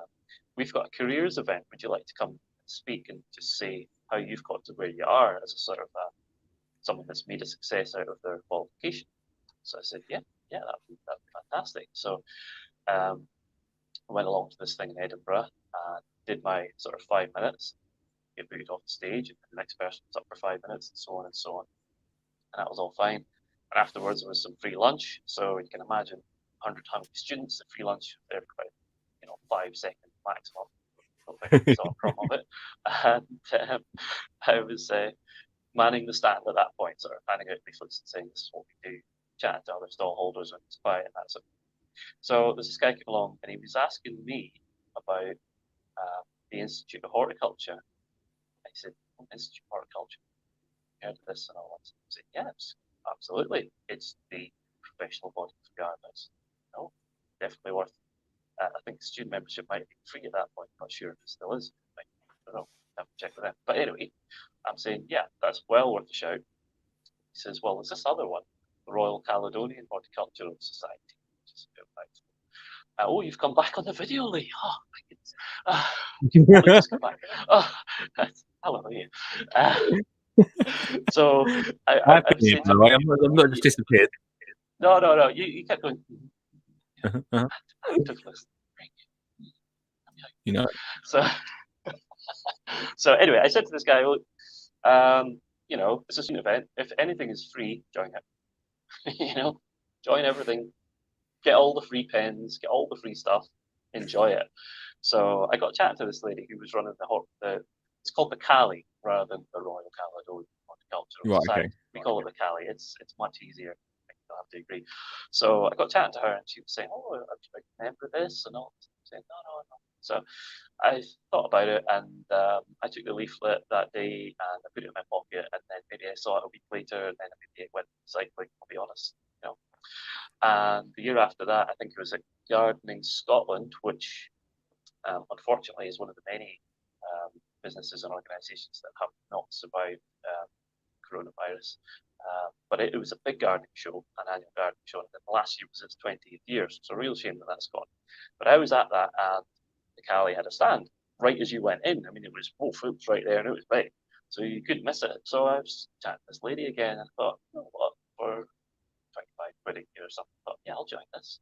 "We've got a careers event. Would you like to come and speak and just say how you've got to where you are as a sort of someone that's made a success out of their qualification?" So I said, yeah, that'd be fantastic. So I went along to this thing in Edinburgh and did my sort of 5 minutes, get booted off the stage, and the next person was up for 5 minutes, and so on and so on. And that was all fine. And afterwards, there was some free lunch. So you can imagine 100 hungry students at free lunch, they're quite, 5 seconds maximum. I don't think I saw a crumb of it. And I was manning the stand at that point, sort of handing out leaflets and saying, "This is what we do," chatting to other stallholders and buy it and that's it. So there's this guy came along and he was asking me about the Institute of Horticulture. I said, "Institute of Horticulture, heard of this and all that?" He said, "Yes, absolutely. It's the professional body for gardeners." No, definitely worth. I think student membership might be free at that point. Not sure if it still is. I don't know. Have to check with them. But anyway, I'm saying, yeah, that's well worth a shout. He says, "Well, there's this other one, the Royal Caledonian Horticultural Society." Which is a bit like, "Oh, you've come back on the video, Lee. Oh, my goodness. Just come back. Oh, hallelujah." So I was saying, I'm not just disappeared. No. You kept going. Activeness. You know. So anyway, I said to this guy, "Look, it's a student event. If anything is free, join it. Join everything. Get all the free pens. Get all the free stuff. Enjoy it." So I got chatting to this lady who was running it's called the Cali rather than the Royal Caledonian Horticultural Society. Okay. We call it the Cali. It's much easier. I have to agree. So I got chatting to her and she was saying, "Oh, I remember this," and all. I'm saying, no. So I thought about it and I took the leaflet that day and I put it in my pocket and then maybe I saw it a week later and then maybe it went cycling, I'll be honest. And the year after that, I think it was at Gardening Scotland, which unfortunately is one of the many businesses and organisations that have not survived coronavirus. But it was a big gardening show, an annual gardening show, and the last year was its 20th year, so it's a real shame that that's gone. But I was at that, and the Cali had a stand right as you went in. I mean, it was right there, and it was big, so you couldn't miss it. So I was chatting to this lady again, and I thought, you know what, for 25 quid a year or something, I thought, yeah, I'll join this,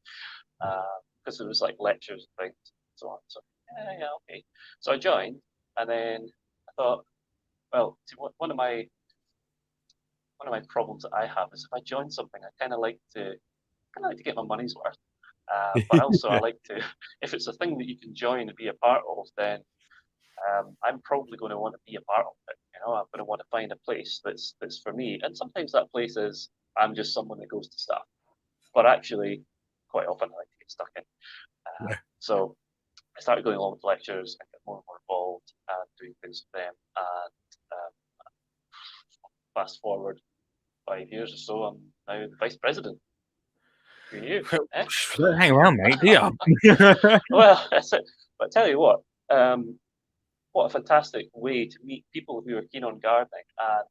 because there was like lectures and things, and so on. So yeah, okay. So I joined, and then I thought, well, see, one of my problems that I have is if I join something, I kind of like to get my money's worth. But also, I like to, if it's a thing that you can join and be a part of, then I'm probably going to want to be a part of it. I'm going to want to find a place that's for me. And sometimes that place is I'm just someone that goes to stuff. But actually, quite often I like to get stuck in. So I started going along with lectures and get more and more involved and doing things with them. And fast forward 5 years or so, I'm now the vice president. Who knew? Don't hang around, mate, do you? Well, that's it. But I tell you what a fantastic way to meet people who are keen on gardening. And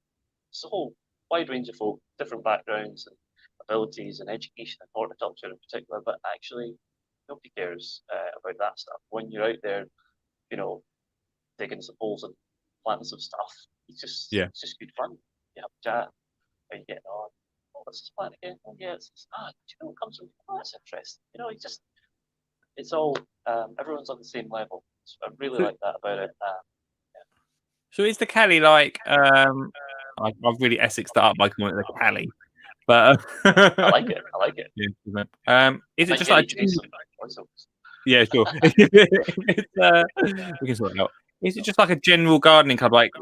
it's a whole wide range of folk, different backgrounds and abilities and education and horticulture in particular, but actually nobody cares about that stuff. When you're out there, digging some holes and planting some stuff, it's just good fun. You have a chat. How are you getting on? Oh, what's this plant again? Oh, yeah, do you know what comes from? Oh, that's interesting. It's all, everyone's on the same level. So I really like that about it. So is the Cali like, I've really Essexed that up by calling it the Cali, but I like it. Yeah, is it just like yeah, sure. We can sort it out. Is it just like a general gardening club? Like,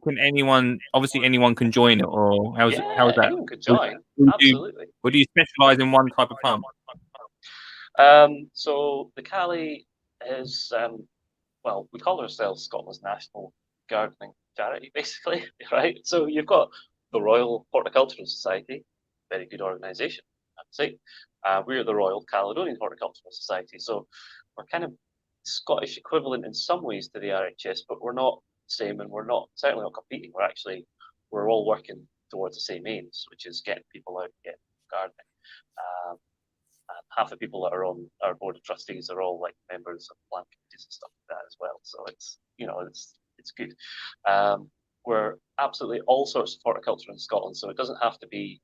can anyone can join it, or how is that? Anyone could join. Absolutely. Or do you specialise in one type of plant? So the Cali is, we call ourselves Scotland's national gardening charity, basically, right? So you've got the Royal Horticultural Society, very good organisation, I would say. We're the Royal Caledonian Horticultural Society, so we're kind of Scottish equivalent in some ways to the RHS, but we're not the same, and we're certainly not competing. We're all working towards the same aims, which is getting people out, getting gardening. And half the people that are on our board of trustees are all like members of plant committees and stuff like that as well. So it's good. We're absolutely all sorts of horticulture in Scotland, so it doesn't have to be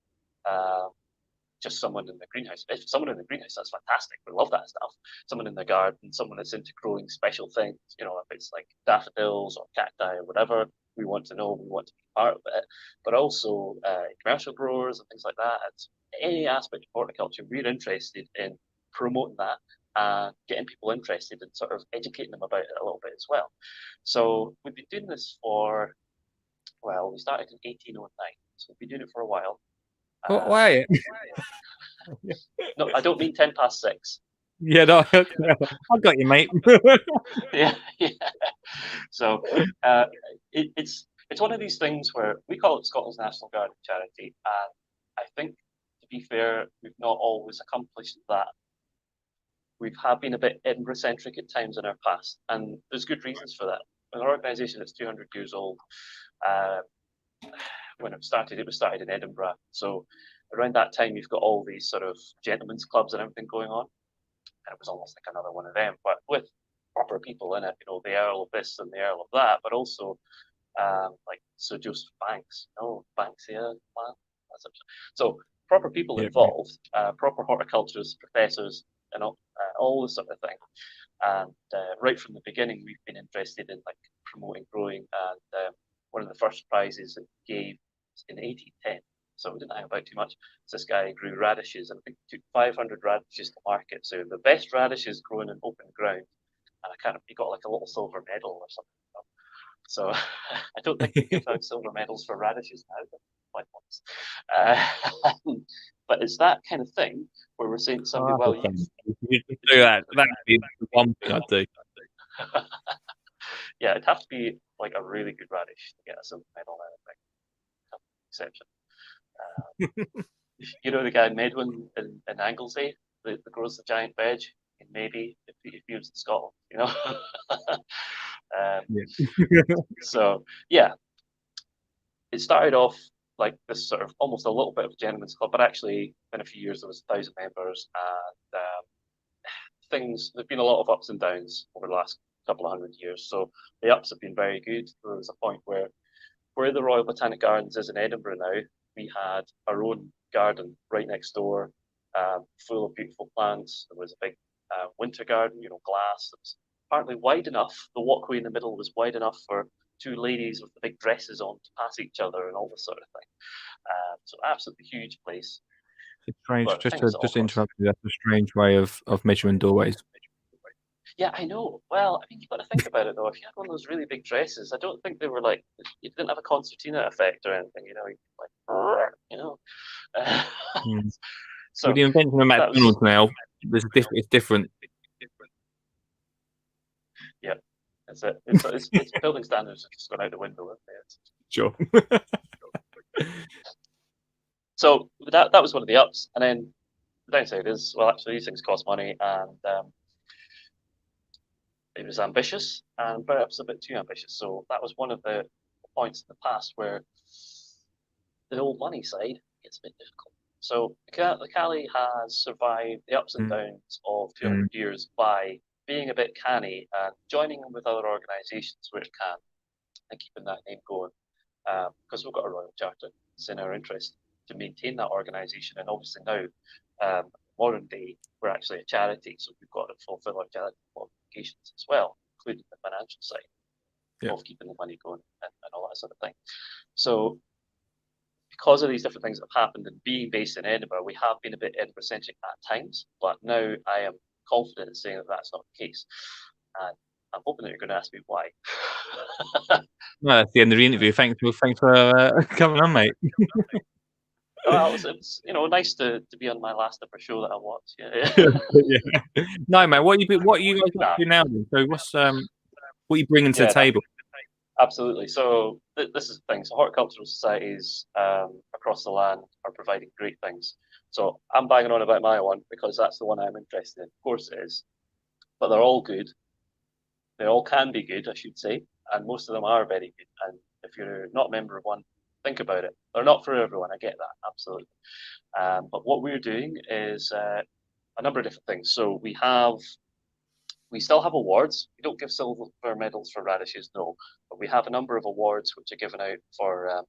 just someone in the greenhouse. If someone in the greenhouse, that's fantastic. We love that stuff. Someone in the garden, someone that's into growing special things, if it's like daffodils or cacti or whatever, we want to know, we want to be part of it. But also commercial growers and things like that. It's any aspect of horticulture, we're interested in promoting that and getting people interested and sort of educating them about it a little bit as well. So we've been doing this for, well, we started in 1809, so we've been doing it for a while. Why? No, I don't mean 6:10. Yeah, no, I got you, mate. Yeah. So it's one of these things where we call it Scotland's National Garden Charity, and I think, to be fair, we've not always accomplished that. We have been a bit Edinburgh-centric at times in our past, and there's good reasons for that. An organisation that's 200 years old, when it was started in Edinburgh. So around that time, you've got all these sort of gentlemen's clubs and everything going on, and it was almost like another one of them, but with proper people in it. You know, the Earl of this and the Earl of that, but also like Sir Joseph Banks. Oh, Banksia. So proper people involved, proper horticulturists, professors, and all this sort of thing. And right from the beginning, we've been interested in like promoting growing. And one of the first prizes that we gave was in 1810. So we didn't hang about too much. So this guy grew radishes, and I think he took 500 radishes to market. So the best radishes grown in open ground. And he got like a little silver medal or something. So I don't think they give out silver medals for radishes now, but like once. But it's that kind of thing where we're saying to somebody, well, you do that. That'd be the one thing I'd do. Yeah, it'd have to be like a really good radish to get a silver medal out of it. Exception. You know the guy Medwin in Anglesey that grows the giant veg? Maybe if he was in Scotland, you know. So yeah, it started off like this sort of almost a little bit of a gentleman's club, but actually in a few years there was 1,000 members, and there've been a lot of ups and downs over the last couple of 100 years. So the ups have been very good. There was a point where the Royal Botanic Gardens is in Edinburgh now, we had our own garden right next door, full of beautiful plants. There was a big winter garden, you know, glass. It was partly wide enough. The walkway in the middle was wide enough for two ladies with the big dresses on to pass each other and all this sort of thing. So absolutely huge place. It's strange. Just to interrupt you, that's a strange way of measuring doorways. Yeah, I know. Well, I mean, you've got to think about it though. If you had one of those really big dresses, I don't think they were like, you didn't have a concertina effect or anything, you know, like, you know. So with the invention of McDonald's now, it's different. Yeah, that's it. It's building standards have just gone out the window. Sure. So that was one of the ups, and then the downside is, well, actually these things cost money, and it was ambitious, and perhaps a bit too ambitious. So that was one of the points in the past where the old money side gets a bit difficult. So the Cali has survived the ups and downs of 200 years by being a bit canny and joining in with other organisations where it can and keeping that name going. Because we've got a royal charter, it's in our interest to maintain that organisation. And obviously now, modern day, we're actually a charity, so we've got to fulfil our charity obligations as well, including the financial side of keeping the money going and all that sort of thing. So because of these different things that have happened and being based in Edinburgh, we have been a bit Edinburgh-centric at times, but now I am confident in saying that that's not the case. And I'm hoping that you're going to ask me why. No, that's the end of the interview. Thanks for coming on, mate. Well, it's nice to be on my last ever show that I watched. Yeah. No, mate. What are you guys up to now? Then? So what are you bringing to the table? Absolutely. So this is the thing. So horticultural societies across the land are providing great things. So I'm banging on about my one because that's the one I'm interested in. Of course it is. But they're all good. They all can be good, I should say. And most of them are very good. And if you're not a member of one, think about it. They're not for everyone. I get that. Absolutely. But what we're doing is a number of different things. So we still have awards. We don't give silver medals for radishes, no. But we have a number of awards which are given out for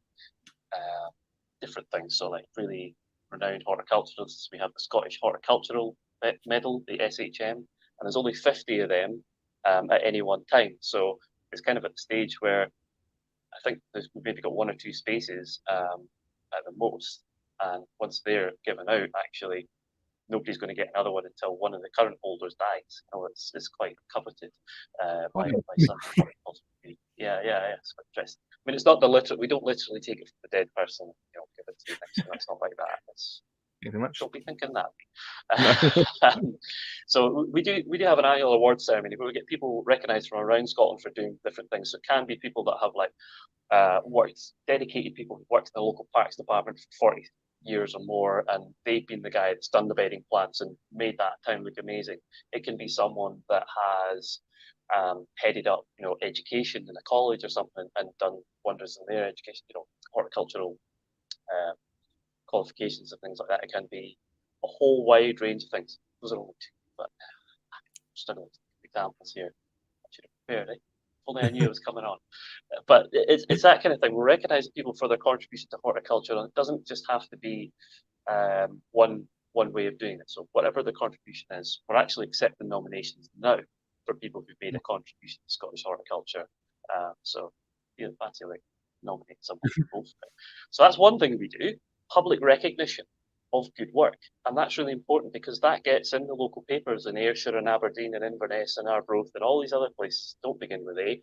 different things. So like really renowned horticulturists. We have the Scottish Horticultural Medal, the SHM, and there's only 50 of them at any one time. So it's kind of at the stage where I think we've maybe got one or two spaces at the most. And once they're given out, actually, nobody's going to get another one until one of the current holders dies. It's quite coveted by some people. Yeah, it's quite interesting. I mean, it's not we don't literally take it from the dead person, give it to the next one. That's not like that. Don't be thinking that. So we do have an annual award ceremony where we get people recognised from around Scotland for doing different things. So it can be people that have dedicated people who've worked in the local parks department for 40 years or more, and they've been the guy that's done the bedding plants and made that town look amazing. It can be someone that has headed up, education in a college or something and done wonders in their education, horticultural qualifications and things like that. It can be a whole wide range of things. Those are only two, but I'm struggling with examples here. I should have prepared it. If only I knew it was coming on. But it's that kind of thing. We're recognising people for their contribution to horticulture, and it doesn't just have to be one way of doing it. So whatever the contribution is, we're actually accepting nominations now for people who've made a contribution to Scottish horticulture. So fancy like nominate someone to both. So that's one thing we do. Public recognition of good work, and that's really important because that gets in the local papers in Ayrshire and Aberdeen and Inverness and Arbroath and all these other places. Don't begin with A,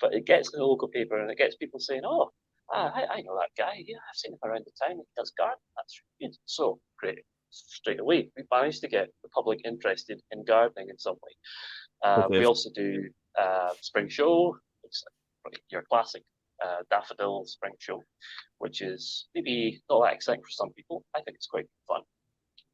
but it gets in the local paper and it gets people saying, "Oh, I know that guy. Yeah, I've seen him around the town. He does gardening. That's really good." So great. Straight away, we managed to get the public interested in gardening in some way. We also do spring show. It's like your classic daffodil spring show, which is maybe not that exciting for some people. I think it's quite fun.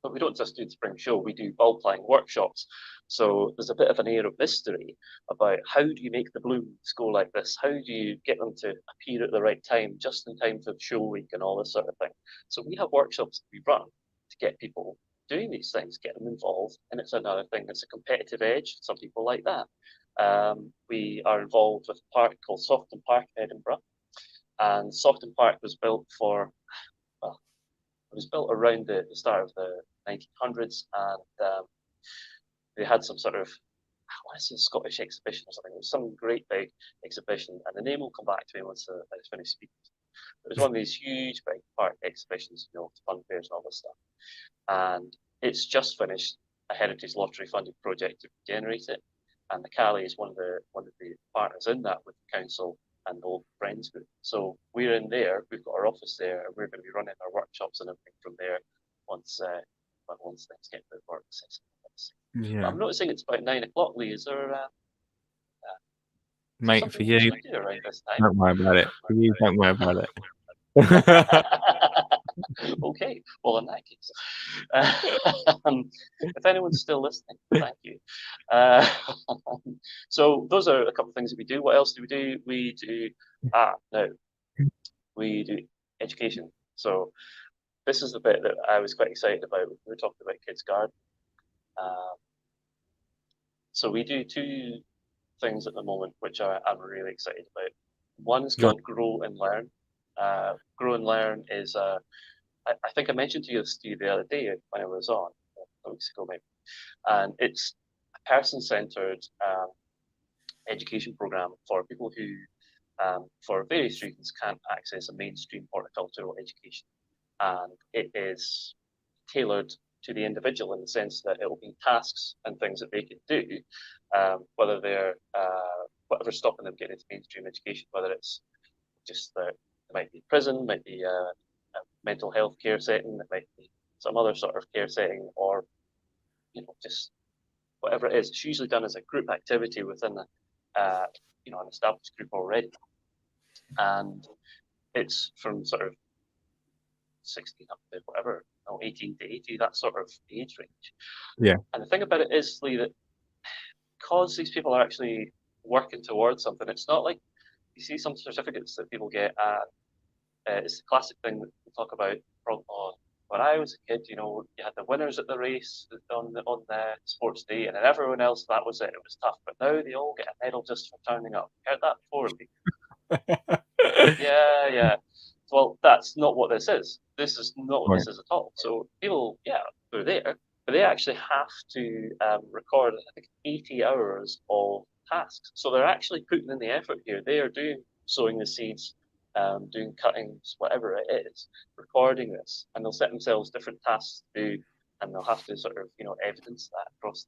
But we don't just do the spring show, we do bulb planting workshops. So there's a bit of an air of mystery about how do you make the blooms go like this? How do you get them to appear at the right time, just in time for the show week and all this sort of thing? So we have workshops that we run to get people doing these things, get them involved. And it's another thing that's a competitive edge. Some people like that. We are involved with a park called Softon Park in Edinburgh, and Softon Park was built it was built around the start of the 1900s, and they had some sort of, I want to say, Scottish exhibition or something. It was some great big exhibition, and the name will come back to me once I finish speaking. It was one of these huge big park exhibitions, fun fairs and all this stuff, and it's just finished a Heritage Lottery funded project to regenerate it. And the Cali is one of the partners in that with the council and the local friends group. So we're in there. We've got our office there, and we're going to be running our workshops and everything from there once things get to work. Yeah. I'm noticing it's about 9 o'clock. Lee, is there? Mate, for you, don't worry about it. For you, don't worry about it. Okay, well, in that case, if anyone's still listening, thank you. So those are a couple of things that we do. What else do? We do education. So this is the bit that I was quite excited about. We were talking about Kids Garden. So we do two things at the moment, which I'm really excited about. One is called Grow and Learn. Grow and Learn is I think I mentioned to you the other day when I was on, a weeks ago maybe, and it's a person-centered education program for people who, for various reasons, can't access a mainstream horticultural education, and it is tailored to the individual in the sense that it will be tasks and things that they can do, whether they're whatever's stopping them getting into mainstream education, whether it's just that it might be prison, might be a mental health care setting, it might be some other sort of care setting, or just whatever it is. It's usually done as a group activity within an established group already, and it's from sort of 16 up to whatever, 18 to 80, that sort of age range. Yeah. And the thing about it is, Lee, that because these people are actually working towards something, it's not like you see some certificates that people get at. It's the classic thing that we talk about from when I was a kid. You had the winners at the race on the sports day, and then everyone else, that was it. It was tough. But now they all get a medal just for turning up. Heard that before? Yeah. Well, that's not what this is. This is not what this is at all. So people, they're there, but they actually have to record, I think, 80 hours of tasks. So they're actually putting in the effort here. They are sowing the seeds, doing cuttings, whatever it is, recording this, and they'll set themselves different tasks to do and they'll have to sort of evidence that across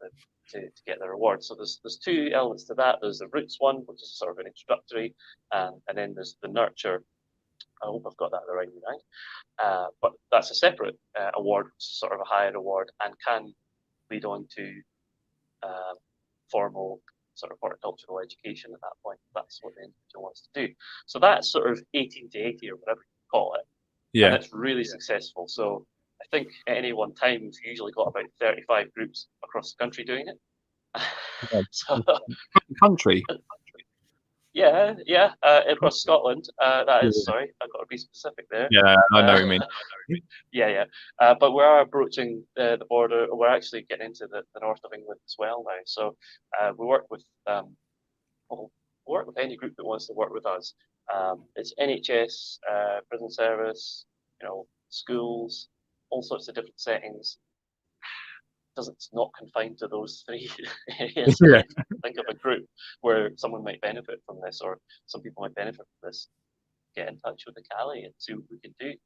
to get their reward. So there's two elements to that. There's the roots one, which is sort of an introductory, and then there's the nurture. I hope I've got that the right way right. But that's a separate award, which is sort of a higher award, and can lead on to formal sort of horticultural education at that point. That's what the individual wants to do. So that's sort of 18 to 80 or whatever you call it. Yeah. And it's really successful. So I think at any one time, we've usually got about 35 groups across the country doing it. So, country. Yeah, across Scotland. That is, sorry, I've got to be specific there. Yeah, I know what you mean. Yeah. But we are approaching the border. We're actually getting into the north of England as well now. So we work with any group that wants to work with us. It's NHS, prison service, schools, all sorts of different settings. It's not confined to those three areas. Yeah. Think of a group where someone might benefit from this, or some people might benefit from this. Get in touch with the Cali and see what we can do.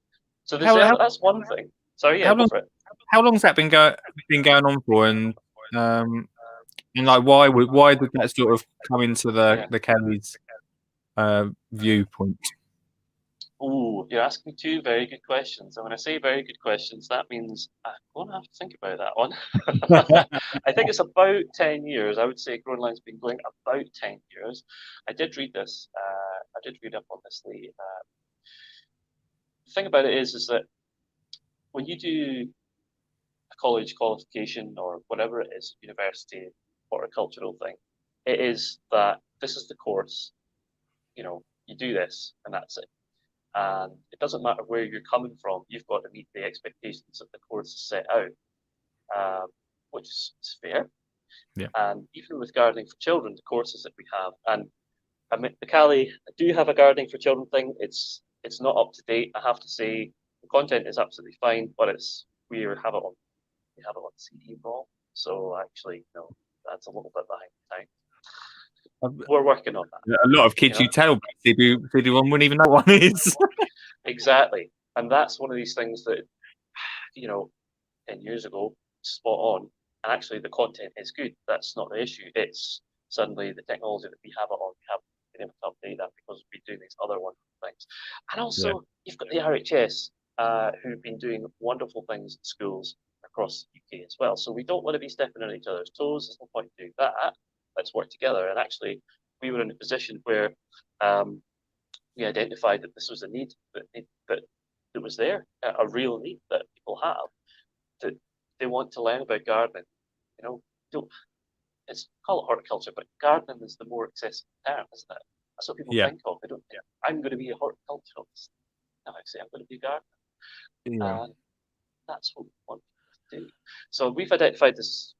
So that's one thing. Sorry, yeah, go for it. How long's that been going on for, and like why did that sort of come into the Cali's viewpoint? Oh, you're asking two very good questions. And when I say very good questions, that means I'm going to have to think about that one. I think it's about 10 years. I would say Growing Line's been going about 10 years. I did read this. I did read up on this. The thing about it is that when you do a college qualification or whatever it is, university, horticultural thing, it is that this is the course. You do this and that's it. And it doesn't matter where you're coming from, you've got to meet the expectations that the course is set out, which is fair. Yeah. And even with gardening for children, the courses that we have, and I mean, the Cali do have a gardening for children thing. It's not up to date. I have to say the content is absolutely fine, but we have it on CD-ROM, so actually that's a little bit behind the time. We're working on that. A lot of kids you tell CD-ROM wouldn't even know what it is. Exactly. And that's one of these things that, 10 years ago, spot on. And actually the content is good. That's not the issue. It's suddenly the technology that we have it on, we haven't been able to update that because we've been doing these other wonderful things. And also, you've got the RHS, who've been doing wonderful things in schools across the UK as well. So we don't want to be stepping on each other's toes. There's no point in doing that. Let's work together. And actually, we were in a position where we identified that this was a need that was there, a real need that people have, that they want to learn about gardening. It's call it horticulture, but gardening is the more accessible term, isn't it? That's what people think of. They don't think, I'm going to be a horticulturalist. No, I say I'm going to be a gardener. Yeah. And that's what we want to do. So we've identified this.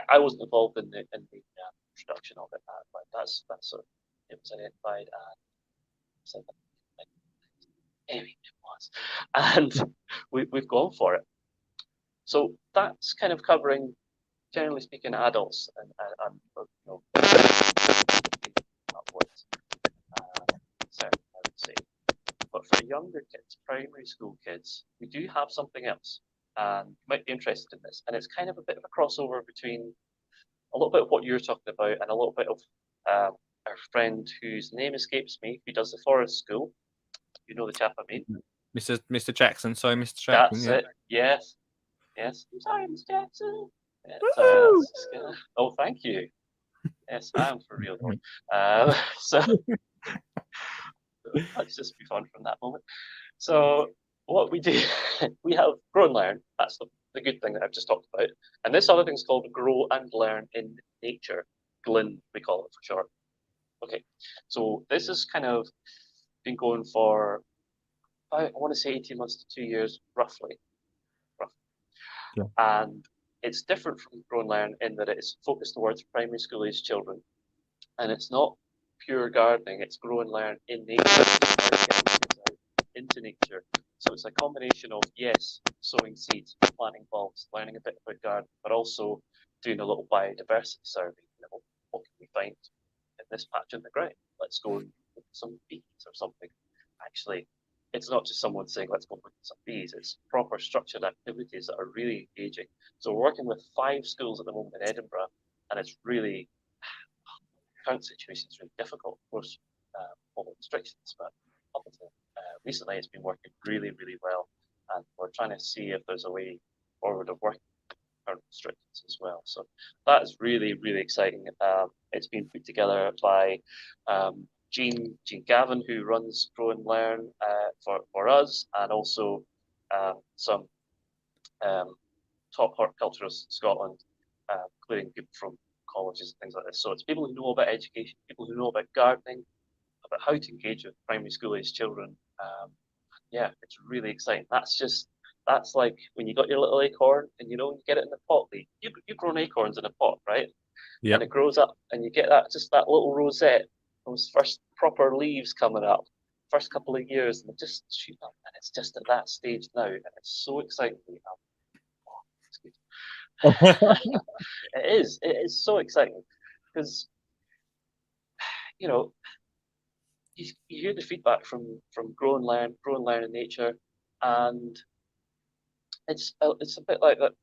I wasn't involved in the introduction of it, but that's sort of, it was identified and said that anyway, it was, and we've gone for it. So that's kind of covering, generally speaking, adults and upwards, certainly I would say. But for younger kids, primary school kids, we do have something else. And you might be interested in this. And it's kind of a bit of a crossover between a little bit of what you're talking about and a little bit of our friend whose name escapes me, who does the forest school. You know the chap I mean? Mr. Jackson. Sorry, Mr. Jackson. That's it. Yes. I'm sorry, Mr. Jackson. Oh, thank you. Yes, I am for real. So let's just move on from that moment. So what we do, we have Grow and Learn. That's the good thing that I've just talked about. And this other thing's called Grow and Learn in Nature. GLIN, we call it for short. Okay, so this has kind of been going for, I want to say 18 months to 2 years, roughly. Yeah. And it's different from Grow and Learn in that it's focused towards primary school age children. And it's not pure gardening, it's Grow and Learn in nature, into nature. So it's a combination of, yes, sowing seeds, planting bulbs, learning a bit about gardening, but also doing a little biodiversity survey. What can we find in this patch on the ground? Let's go and look at some bees or something. Actually, it's not just someone saying, let's go look at some bees. It's proper structured activities that are really engaging. So we're working with 5 schools at the moment in Edinburgh, and it's really, current situation is really difficult, of course, all the restrictions, but up until recently it's been working really, really well. And we're trying to see if there's a way forward of working with current restrictions as well. So that is really, really exciting. It's been put together by Jean Gavin, who runs Grow and Learn for us, and also some top horticulturists in Scotland, including people from colleges and things like this. So it's people who know about education, people who know about gardening, about how to engage with primary school age children. Yeah, it's really exciting. That's like when you got your little acorn and you get it in the pot. You've grown acorns in a pot, right? Yeah. And it grows up, and you get that little rosette, those first proper leaves coming up, first couple of years, and they just shoot up, and it's just at that stage now, and it's so exciting. It's good. It is so exciting because you hear the feedback from Grow and Learn in nature, and it's a bit like that.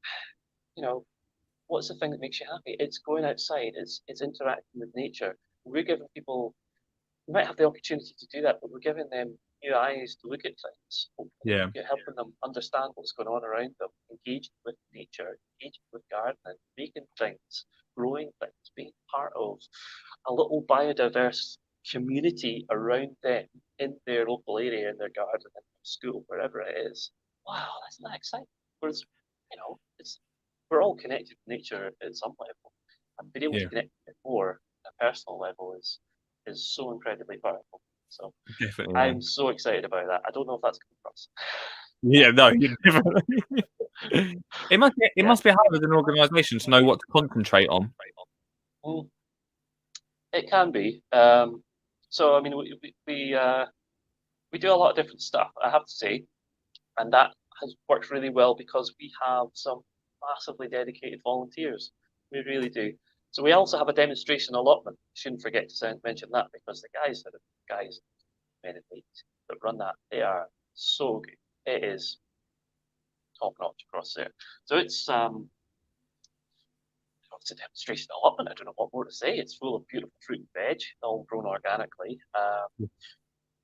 What's the thing that makes you happy? It's going outside. It's interacting with nature. We're giving people, you might have the opportunity to do that, but we're giving them new eyes to look at things. Yeah. You're helping them understand what's going on around them, engaging with nature, engaging with gardening, making things, growing things, being part of a little biodiverse community around them in their local area, in their garden, in their school, wherever it is. Wow, that's not exciting. Whereas, we're all connected to nature at some level, and being able to connect more at a personal level is so incredibly powerful. So Definitely. I'm so excited about that. I don't know if that's coming across. Yeah, no, definitely. It must be hard as an organisation to know what to concentrate on. Well, it can be. So I mean, we do a lot of different stuff, I have to say, and that has worked really well because we have some massively dedicated volunteers. We really do. So we also have a demonstration allotment. Shouldn't forget to mention that, because the guys, men and ladies that run that, they are so good. It is top notch across there. So it's a demonstration allotment. I don't know what more to say. It's full of beautiful fruit and veg, all grown organically.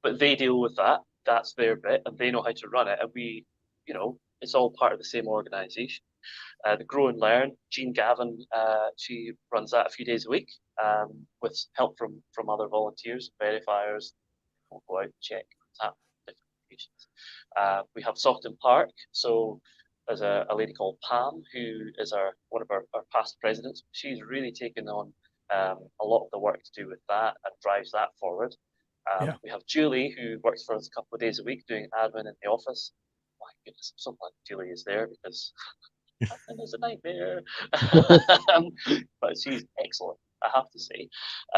But they deal with that. That's their bit, and they know how to run it. And we, it's all part of the same organisation. The Grow and Learn, Jean Gavin, she runs that a few days a week with help from other volunteers, verifiers. We'll go out and check tap different locations. We have Softon Park, so there's a lady called Pam, who is one of our past presidents. She's really taken on a lot of the work to do with that and drives that forward. We have Julie, who works for us a couple of days a week doing admin in the office. My goodness, I'm so glad Julie is there, because admin is a nightmare. But she's excellent, I have to say.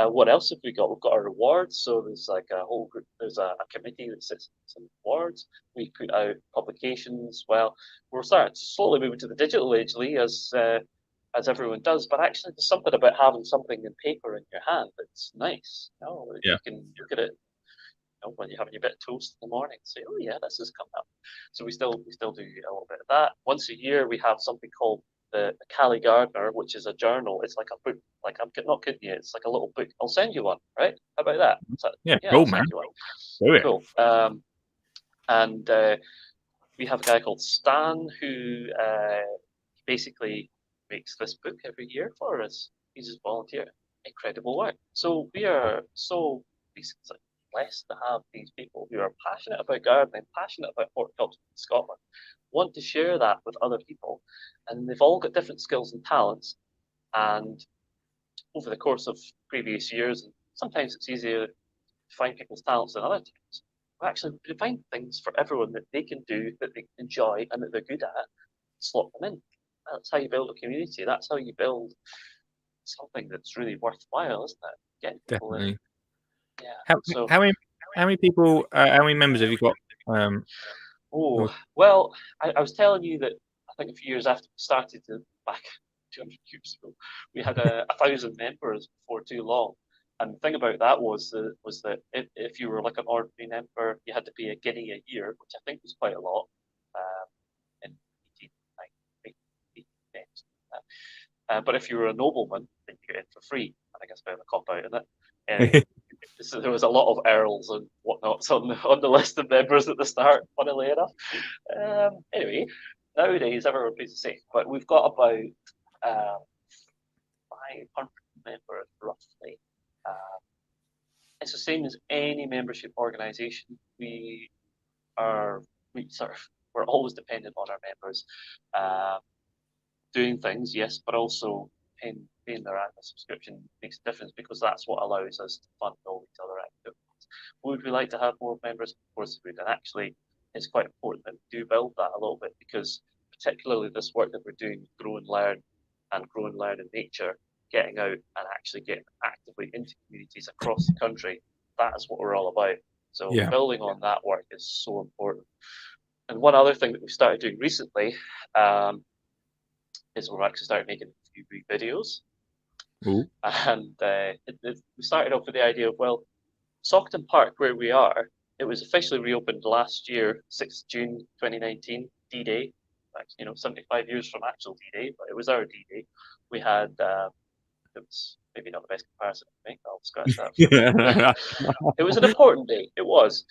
What else have we got? We've got our rewards. So there's like a whole group. There's a committee that sits on some awards. We put out publications. Well, we're starting to slowly move into the digital age, Lee, as everyone does. But actually, there's something about having something in paper in your hand that's nice. You can look at it when you're having your bit of toast in the morning, say, oh yeah, this has come up. So we still do a little bit of that. Once a year, we have something called the Cali Gardener, which is a journal. It's like a book. Like, I'm not kidding you. It's like a little book. I'll send you one, right? How about that? Cool, man. Do it. Cool. And we have a guy called Stan who basically makes this book every year for us. He's a volunteer. Incredible work. So we are so blessed to have these people who are passionate about gardening, passionate about horticulture in Scotland, want to share that with other people, and they've all got different skills and talents. And over the course of previous years, and sometimes it's easier to find people's talents than other times, we actually find things for everyone that they can do, that they enjoy, and that they're good at, slot them in. That's how you build a community. That's how you build something that's really worthwhile, isn't it? Getting people Definitely. in. Yeah. How many people? How many members have you got? Well, I was telling you that I think a few years after we started, back 200 years ago, we had 1,000 members before too long. And the thing about that was that if you were like an ordinary member, you had to pay a guinea a year, which I think was quite a lot. In 1890, but if you were a nobleman, then you get in for free. I think that's a bit of a cop out, isn't it? So there was a lot of earls and whatnots on the list of members at the start, funnily enough. Anyway, nowadays everyone pays the same, but we've got about 500 members roughly. It's the same as any membership organisation. We're always dependent on our members doing things, yes, but also paying their annual subscription makes a difference because that's what allows us to fund all these other activities. Would we like to have more members? Of course we would. And actually, it's quite important that we do build that a little bit because particularly this work that we're doing, grow and learn in nature, getting out and actually getting actively into communities across the country, that is what we're all about. So building on that work is so important. And one other thing that we started doing recently is we've actually started making a few brief videos. Ooh. And we started off with the idea of, well, Saughton Park, where we are, it was officially reopened last year, 6th June 2019, D-Day. 75 years from actual D-Day, but it was our D-Day. We had, it was maybe not the best comparison to make, I'll scratch that. It was an important day, it was.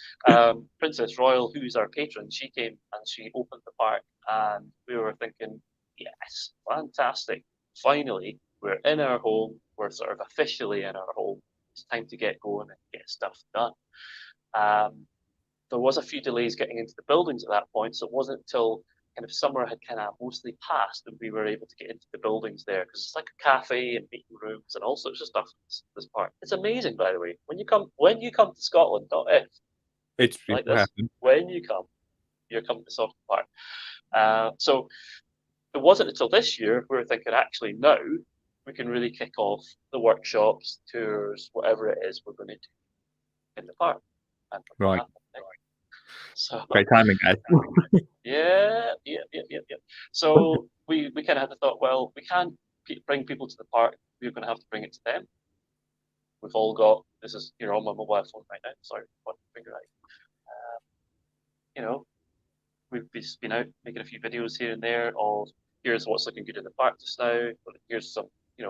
Princess Royal, who's our patron, she came and she opened the park, and we were thinking, yes, fantastic. Finally, we're in our home, we're sort of officially in our home. It's time to get going and get stuff done. There was a few delays getting into the buildings at that point, so it wasn't until kind of summer had kind of mostly passed that we were able to get into the buildings there, because it's like a cafe and meeting rooms and all sorts of stuff. This park, it's amazing, by the way. When you come to Scotland, not if it's like this. When you come, you're coming to Saughton Park. So it wasn't until this year we were thinking, actually, now we can really kick off the workshops, tours, whatever it is we're going to do in the park. And right. So great timing, guys. Yeah. So we kind of had the thought, well, we can't bring people to the park. We're going to have to bring it to them. We've all got, you're on my mobile phone right now. Sorry, one finger out. We've just been out making a few videos here and there of here's what's looking good in the park just now. Here's some,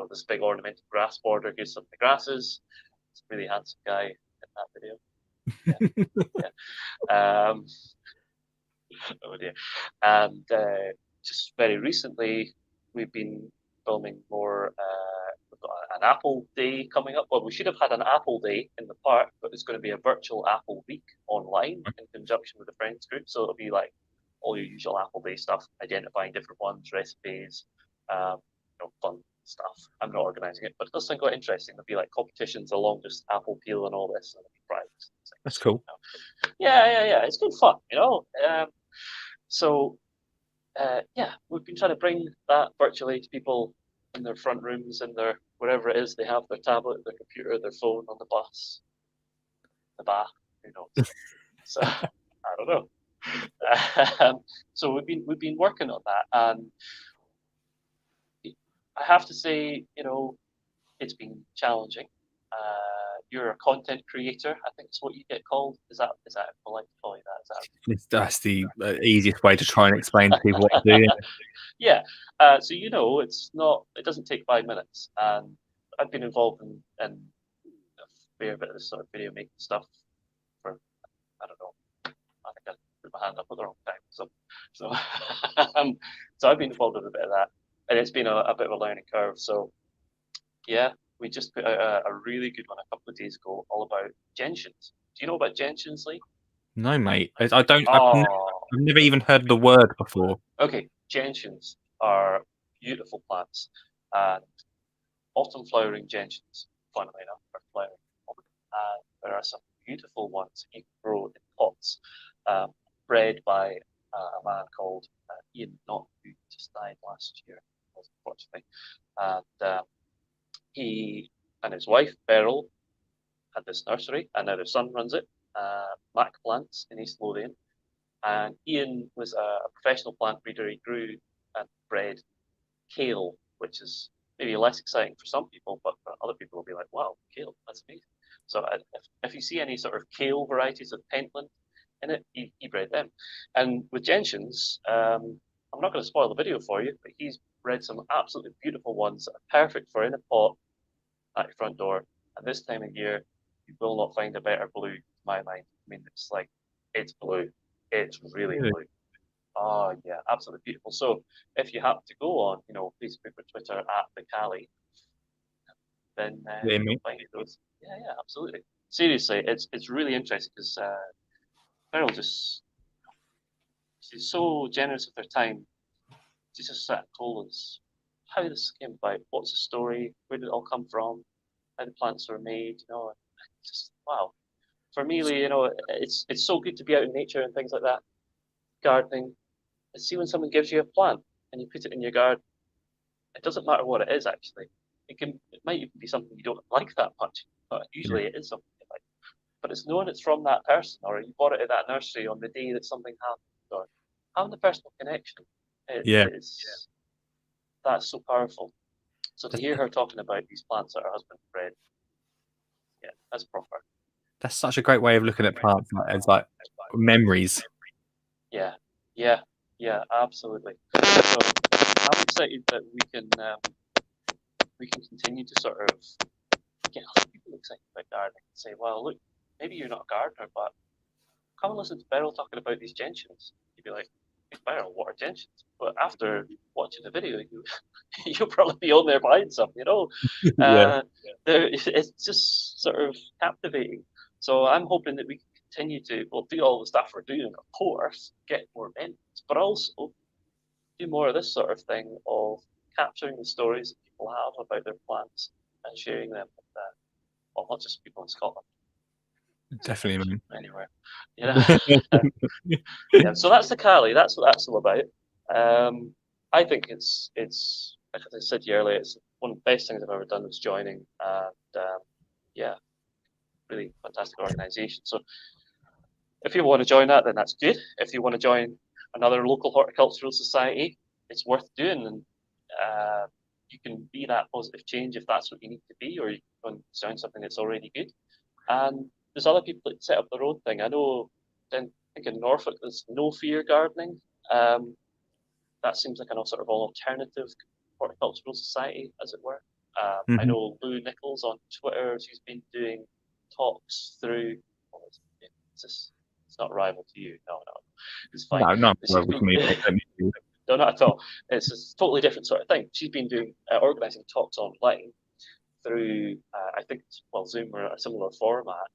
this big ornamented grass border. Here's some of the grasses. It's a really handsome guy in that video. Yeah. Oh dear. And just very recently, we've been filming more. We've got an Apple Day coming up. Well, we should have had an Apple Day in the park, but it's going to be a virtual Apple Week online in conjunction with the Friends group. So it'll be like all your usual Apple Day stuff, identifying different ones, recipes, fun stuff. I'm not organising it, but it does sound quite interesting. There'll be like competitions along just apple peel and all this, and it'll be prizes. That's cool. Yeah. It's good fun, So, we've been trying to bring that virtually to people in their front rooms, in their wherever it is they have their tablet, their computer, their phone, on the bus, the bath, who knows? So I don't know. So we've been working on that, and I have to say, it's been challenging. You're a content creator, I think is what you get called. Is that polite to call you that? That's the easiest way to try and explain to people what to do. Yeah. So it doesn't take 5 minutes, and I've been involved in a fair bit of this sort of video making stuff for, I don't know, I think I put my hand up at the wrong time. So I've been involved in a bit of that, and it's been a bit of a learning curve. So yeah. We just put out a really good one a couple of days ago, all about gentians. Do you know about gentians, Lee? No, mate. I don't. I've never even heard the word before. Okay, gentians are beautiful plants, and autumn flowering gentians, funnily enough, are flowering. And there are some beautiful ones that you can grow in pots, bred by a man called Ian Knott, who just died last year, unfortunately. And he and his wife, Beryl, had this nursery, and now their son runs it, Mac Plants in East Lothian. And Ian was a professional plant breeder. He grew and bred kale, which is maybe less exciting for some people, but for other people will be like, wow, kale, that's amazing. So if you see any sort of kale varieties of Pentland in it, he bred them. And with gentians, I'm not going to spoil the video for you, but he's bred some absolutely beautiful ones that are perfect for in a pot at your front door. And this time of year, you will not find a better blue, to my mind. I mean, it's blue. It's really blue. Oh yeah, absolutely beautiful. So if you happen to go on, Facebook or Twitter at the Cali, then you'll find those. Yeah, absolutely. Seriously, it's really interesting because Beryl she's so generous with her time. She just sat and told us how this came about, what's the story, where did it all come from, how the plants were made. Just wow. For me, it's so good to be out in nature and things like that, gardening. And see when someone gives you a plant and you put it in your garden, it doesn't matter what it is actually. It might even be something you don't like that much, but usually it is something you like. But it's knowing it's from that person, or you bought it at that nursery on the day that something happened, or having the personal connection. That's so powerful. So to hear her talking about these plants that her husband bred, yeah, that's proper. That's such a great way of looking at plants as like memories. Yeah, absolutely. So I'm excited that we can continue to sort of get other people excited about gardening and say, well, look, maybe you're not a gardener, but come and listen to Beryl talking about these gentians. You'd be like, hey, Beryl, what are gentians? But after watching the video, you'll probably be on there buying some, It's just sort of captivating. So I'm hoping that we can continue to, do all the stuff we're doing, of course, get more events, but also do more of this sort of thing of capturing the stories that people have about their plants and sharing them with, not just people in Scotland. Definitely, man. Anywhere, yeah. So that's the Cali. That's what that's all about. I think it's like I said to you earlier, it's one of the best things I've ever done was joining, and really fantastic organisation. So if you want to join that, then that's good. If you want to join another local horticultural society, it's worth doing, and you can be that positive change if that's what you need to be, or you can join something that's already good. And there's other people that set up their own thing. I know, I think in Norfolk there's No Fear Gardening. That seems like an sort of alternative horticultural society, as it were. I know Lou Nichols on Twitter. She's been doing talks through. It's not a rival to you. No, it's fine. No, not rival to me. No, not at all. It's a totally different sort of thing. She's been doing organising talks online through, I think, Zoom or a similar format,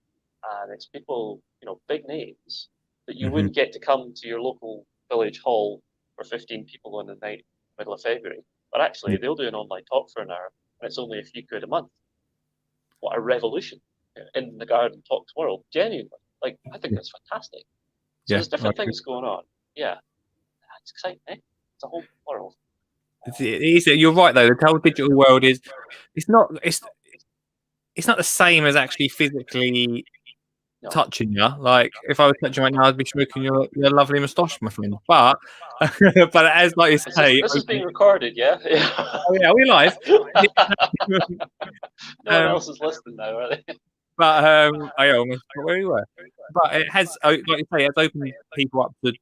and it's people, big names that you wouldn't get to come to your local village hall for 15 people on the night, middle of February. But actually, they'll do an online talk for an hour, and it's only a few quid a month. What a revolution in the garden talks world, genuinely. Like, I think that's fantastic. So there's different things going on. Yeah, it's exciting, eh? It's a whole world. You're right though. The whole digital world is it's not the same as actually physically touching you. Like if I was touching right now, I'd be smoking your lovely moustache, my friend. But as like you say, this is being recorded, yeah. Oh yeah, we live. No one else is listening now, are they? But I almost forgot where we were. But it has, like you say, it's opened people up to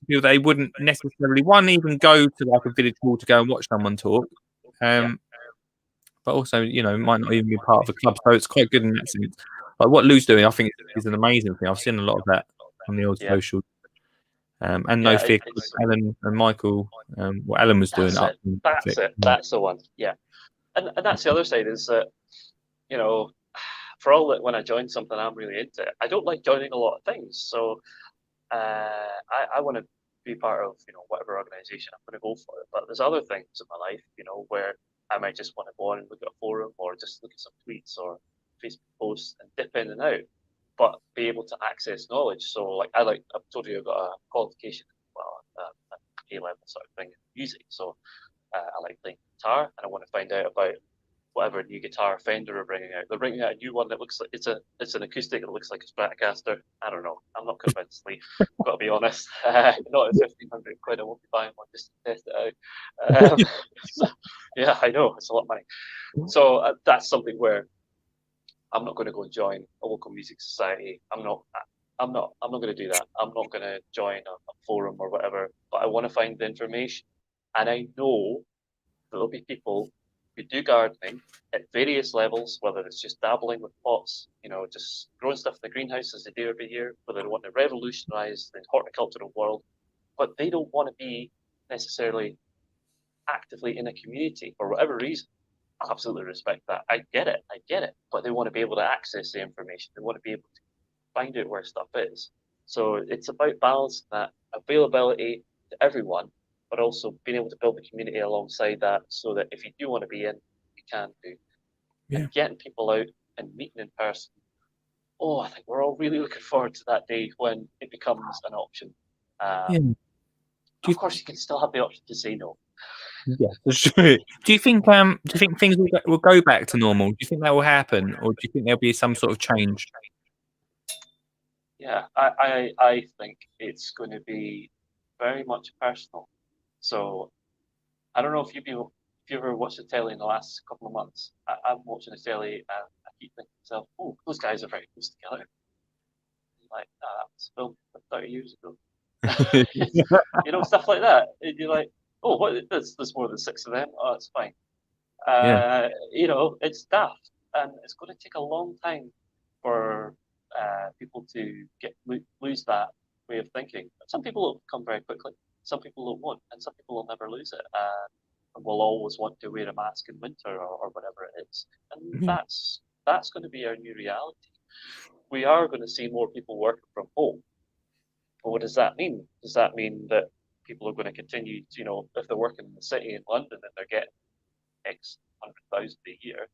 people they wouldn't necessarily even go to like a village hall to go and watch someone talk. But also, might not even be part of a club. So it's quite good in that sense. Like what Lou's doing, I think is an amazing thing. I've seen a lot of that on the old social. And No Fear, Alan and Michael, what Alan was doing. That's the one. Yeah. And that's the other side is that, for all that when I join something I'm really into, I don't like joining a lot of things. So I want to be part of, whatever organisation I'm going to go for it. But there's other things in my life, where I might just want to go on and look at a forum or just look at some tweets or Facebook posts and dip in and out, but be able to access knowledge. So like I've told you I've got a qualification, an A-level sort of thing in music. So I like playing guitar and I want to find out about whatever new guitar Fender are bringing out. They're bringing out a new one that looks like it's an acoustic that looks like a Stratocaster. I don't know. I'm not convinced, Lee. I've got to be honest. Not at 1,500 quid. I won't be buying one just to test it out. So, yeah, I know it's a lot of money. So that's something where I'm not going to go and join a local music society. I'm not going to do that. I'm not going to join a forum or whatever. But I want to find the information, and I know there'll be people who do gardening at various levels, whether it's just dabbling with pots, just growing stuff in the greenhouse as they do every year, whether they want to revolutionise the horticultural world, but they don't want to be necessarily actively in a community for whatever reason. I absolutely respect that. I get it, but they want to be able to access the information. They want to be able to find out where stuff is. So it's about balancing that availability to everyone, but also being able to build the community alongside that, so that if you do want to be in, you can do. Yeah. And getting people out and meeting in person. Oh, I think we're all really looking forward to that day when it becomes an option. Of course, you can still have the option to say no. Yeah, that's true. Do you think things will go back to normal? Do you think that will happen, or do you think there'll be some sort of change? Yeah, I think it's going to be very much personal. So I don't know if you ever watched the telly in the last couple of months. I'm watching the telly and I keep thinking to myself, oh, those guys are very close together. Like, that was filmed 30 years ago. Stuff like that. And you're like, oh, what? There's more than 6 of them. Oh, it's fine. It's daft, and it's going to take a long time for people to lose that way of thinking. Some people will come very quickly. Some people won't, and some people will never lose it. And will always want to wear a mask in winter or whatever it is. And that's going to be our new reality. We are going to see more people working from home. But what does that mean? Does that mean that people are going to continue, if they're working in the city in London and they're getting X 100,000 a year,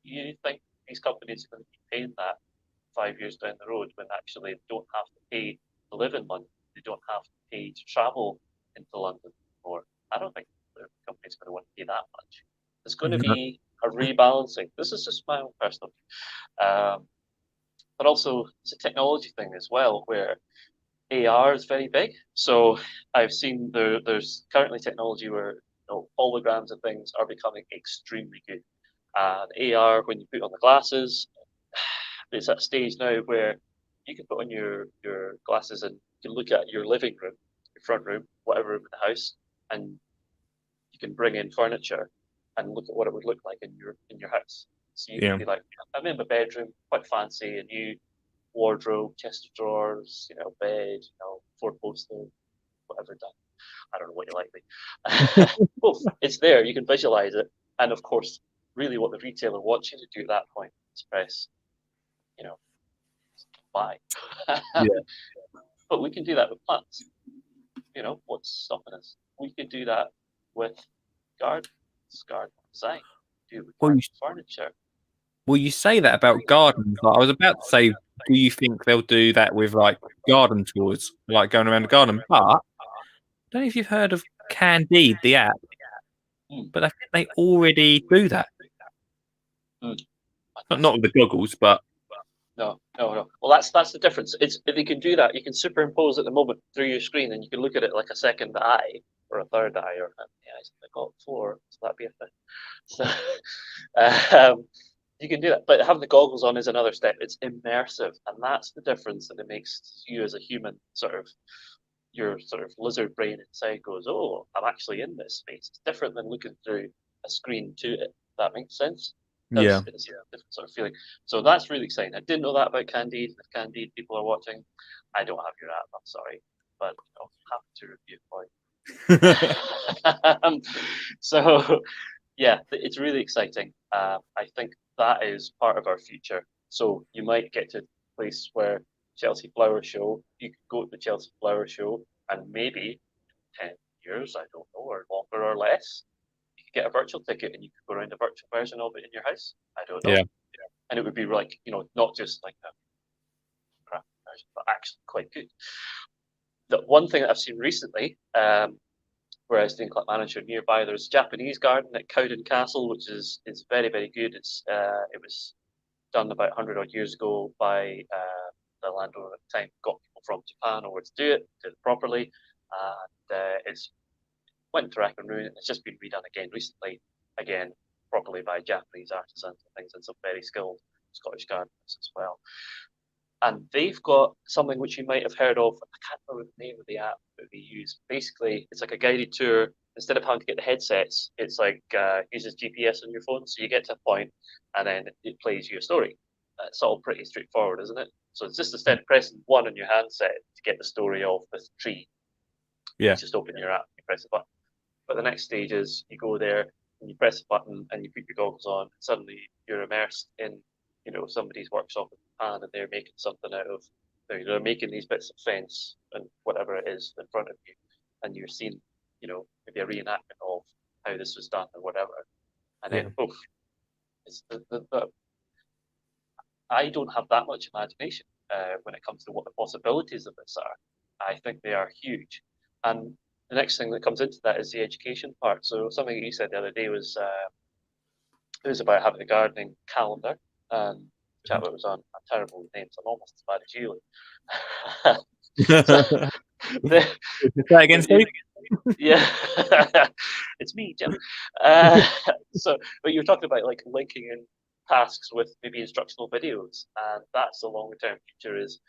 you think these companies are going to keep paying that 5 years down the road when actually they don't have to pay to live in London? They don't have to pay to travel into London anymore. I don't think the company's going to want to pay that much. There's going to be a rebalancing. This is just my own personal view. But also, it's a technology thing as well, where AR is very big. So I've seen there's currently technology where holograms and things are becoming extremely good. And AR, when you put on the glasses, it's at a stage now where you can put on your glasses and you can look at your living room, your front room, whatever room in the house, and you can bring in furniture and look at what it would look like in your house. So you can be like, I'm in my bedroom, quite fancy, a new wardrobe, chest of drawers, bed, 4-poster, whatever done. I don't know what you like me. Both. It's there. You can visualize it. And of course, really what the retailer wants you to do at that point is press, buy. But we can do that with plants. What's stopping us? We can do that with garden design. Do it with furniture. Well, you say that about gardens. I was about to say, do you think they'll do that with like garden tours, like going around the garden? But I don't know if you've heard of Candide, the app, but I think they already do that. Not with the goggles, but no. Well, that's the difference. If you can do that, you can superimpose at the moment through your screen, and you can look at it like a second eye or a third eye, or I got 4, so that'd be a thing. So, you can do that, but having the goggles on is another step. It's immersive, and that's the difference that it makes you as a human your sort of lizard brain inside goes, oh, I'm actually in this space. It's different than looking through a screen to it. If that makes sense. Yeah. It's a different sort of feeling. So that's really exciting. I didn't know that about Candide. If Candide people are watching, I don't have your app. I'm sorry, but happy to review for you. So yeah, it's really exciting. I think that is part of our future. So you might get to a place where Chelsea Flower Show, you could go to the Chelsea Flower Show and maybe 10 years, I don't know, or longer or less, you could get a virtual ticket and you could go around a virtual version of it in your house. I don't know. Yeah. And it would be like, not just like a crap version, but actually quite good. The one thing that I've seen recently, where where I was doing club manager nearby, there's a Japanese garden at Cowden Castle, which is very, very good. It was done about 100 odd years ago by the landowner at the time, got people from Japan over to do it, did it properly, and it's went to wreck and ruin. It's just been redone again recently, again properly by Japanese artisans and things, and some very skilled Scottish gardeners as well. And they've got something which you might have heard of. I can't remember the name of the app that they use. Basically, it's like a guided tour. Instead of having to get the headsets, it's like uses GPS on your phone. So you get to a point, and then it plays you a story. It's all pretty straightforward, isn't it? So it's just instead of pressing 1 on your handset to get the story of this tree. Yeah. You just open your app, you press a button. But the next stage is you go there and you press a button and you put your goggles on. And suddenly you're immersed in, somebody's workshop in Japan, and they're making something out of. They're making these bits of fence and whatever it is in front of you, and you're seeing, maybe a reenactment of how this was done or whatever. And then, it's I don't have that much imagination when it comes to what the possibilities of this are. I think they are huge. And the next thing that comes into that is the education part. So something you said the other day was it was about having a gardening calendar. And the chat was on terrible names. I'm almost as bad as you. Say again, Steve? Yeah, it's me, Jim. But you were talking about like linking in tasks with maybe instructional videos, and that's the longer term future. Is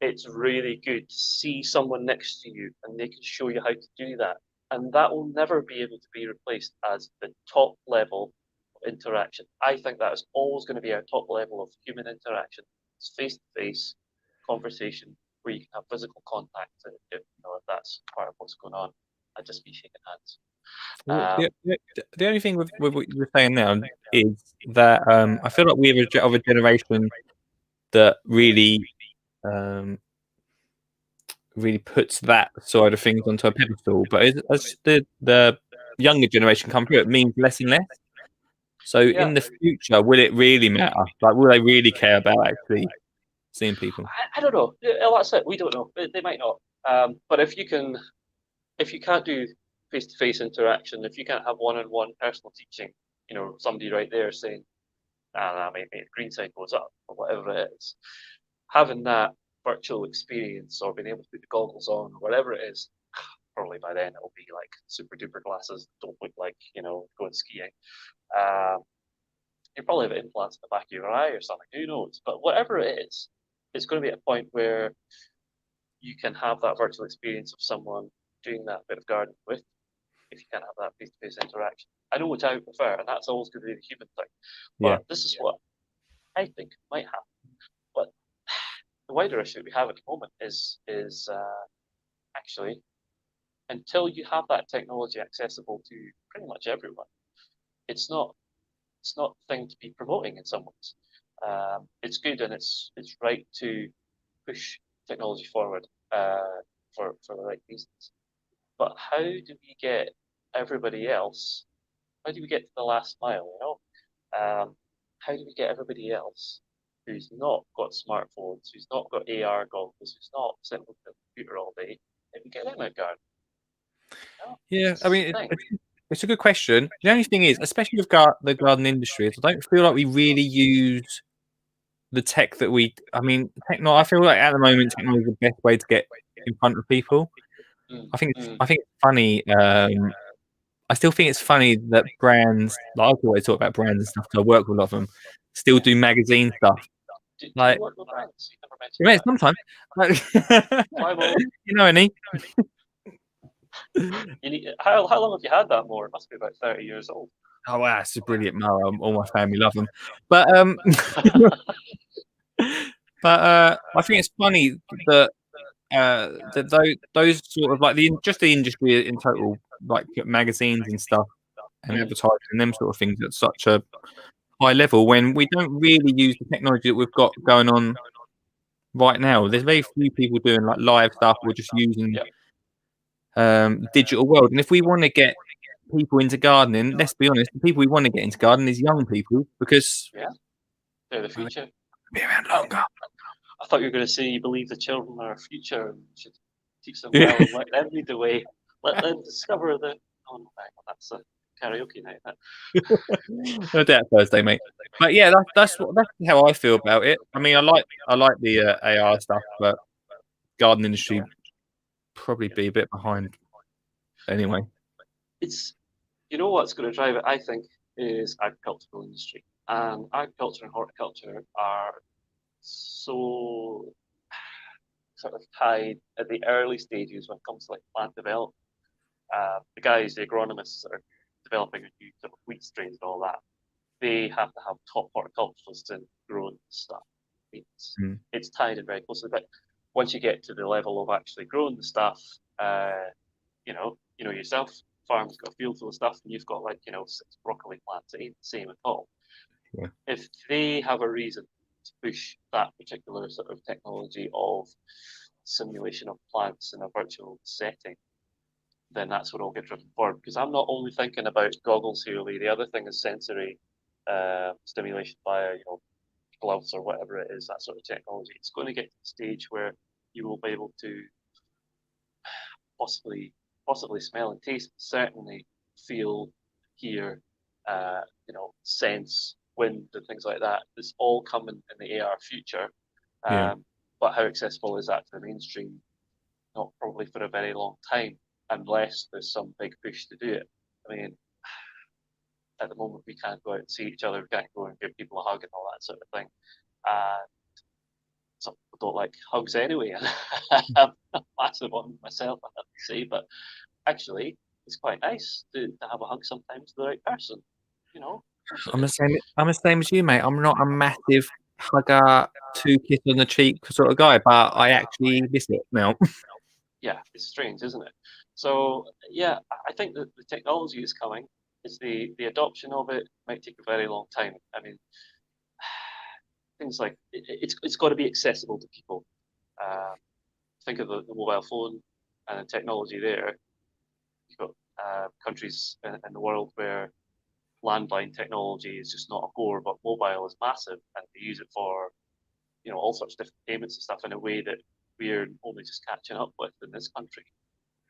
it's really good to see someone next to you and they can show you how to do that, and that will never be able to be replaced as the top level of interaction. I think that is always going to be our top level of human interaction. It's face-to-face conversation where you can have physical contact, and if that's part of what's going on, I'd just be shaking hands. The only thing with what you're saying now is that I feel like we're of a generation that really puts that side of things onto a pedestal, but as the younger generation come through, it means less and less. So in the future, will it really matter? Like, will they really care about actually seeing people? I don't know. That's it. We don't know. They might not. But if you can't do face-to-face interaction, if you can't have one-on-one personal teaching, somebody right there saying, maybe the green sign goes up or whatever it is, having that virtual experience or being able to put the goggles on or whatever it is, probably by then it'll be like super duper glasses that don't look like going skiing. You probably have implants in the back of your eye or something, who knows? But whatever it is, it's going to be at a point where you can have that virtual experience of someone doing that bit of gardening with, if you can't have that face-to-face interaction. I know which I would prefer, and that's always going to be the human thing. But this is what I think might happen. But the wider issue we have at the moment is actually, until you have that technology accessible to pretty much everyone, it's not the thing to be promoting in some ways. It's good and it's right to push technology forward for the right reasons. But how do we get everybody else? How do we get to the last mile? How do we get everybody else who's not got smartphones, who's not got AR goggles, who's not sitting with the computer all day? How do we get them out garden? Yeah, I mean, it's a good question. The only thing is, especially with the garden industry, is I don't feel like we really use the tech that I feel like at the moment technology is the best way to get in front of people. I think it's funny. I still think it's funny that brands, like I always talk about brands and stuff, so I work with a lot of them, still do magazine stuff. Do Like, you work with brands? You never mentioned sometimes. Any? How long have you had that mower? It must be about 30 years old. Oh wow, it's a brilliant mower. All my family love them. But I think it's funny that those sort of like the industry in total, like magazines and stuff and advertising and them sort of things at such a high level, when we don't really use the technology that we've got going on right now. There's very few people doing like live stuff. We're just using digital world. And if we want to get people into gardening, let's be honest, the people we want to get into gardening is young people, because they're the future. Be around longer. I thought you were going to say you believe the children are our future and should teach them well and let them lead the way. Let them discover the. Oh no, that's a karaoke night. No doubt Thursday, mate. But yeah, that's how I feel about it. I mean, I like the AR stuff, but garden industry probably be a bit behind anyway. It's what's going to drive it, I think, is agricultural industry, and agriculture and horticulture are so sort of tied at the early stages when it comes to like plant development. The agronomists that are developing a new sort of wheat strains and all that, they have to have top horticulturists in growing stuff. It's tied in very closely. But once you get to the level of actually growing the stuff, you know yourself, farm's got a field full of stuff, and you've got 6 broccoli plants. It ain't the same at all. Yeah. If they have a reason to push that particular sort of technology of simulation of plants in a virtual setting, then that's what I'll get driven forward. Because I'm not only thinking about goggles here, Lee. The other thing is sensory stimulation via gloves or whatever it is, that sort of technology. It's going to get to the stage where you will be able to possibly smell and taste, certainly feel, hear, sense, wind and things like that. It's all coming in the AR future. But how accessible is that to the mainstream? Not probably for a very long time, unless there's some big push to do it. I mean, at the moment we can't go out and see each other, we can't go and give people a hug and all that sort of thing. Some people don't like hugs anyway. I'm a massive one myself, I have to say, but actually it's quite nice to have a hug sometimes to the right person, I'm the same as you, mate. I'm not a massive hugger, 2 kisses on the cheek sort of guy, but I actually miss it now. Yeah, it's strange, isn't it? So yeah, I think that the technology is coming. It's the adoption of it might take a very long time. I mean, things like it's got to be accessible to people. Think of the mobile phone and the technology there. You've got countries in the world where landline technology is just not a core, but mobile is massive, and they use it for all sorts of different payments and stuff in a way that we're only just catching up with in this country.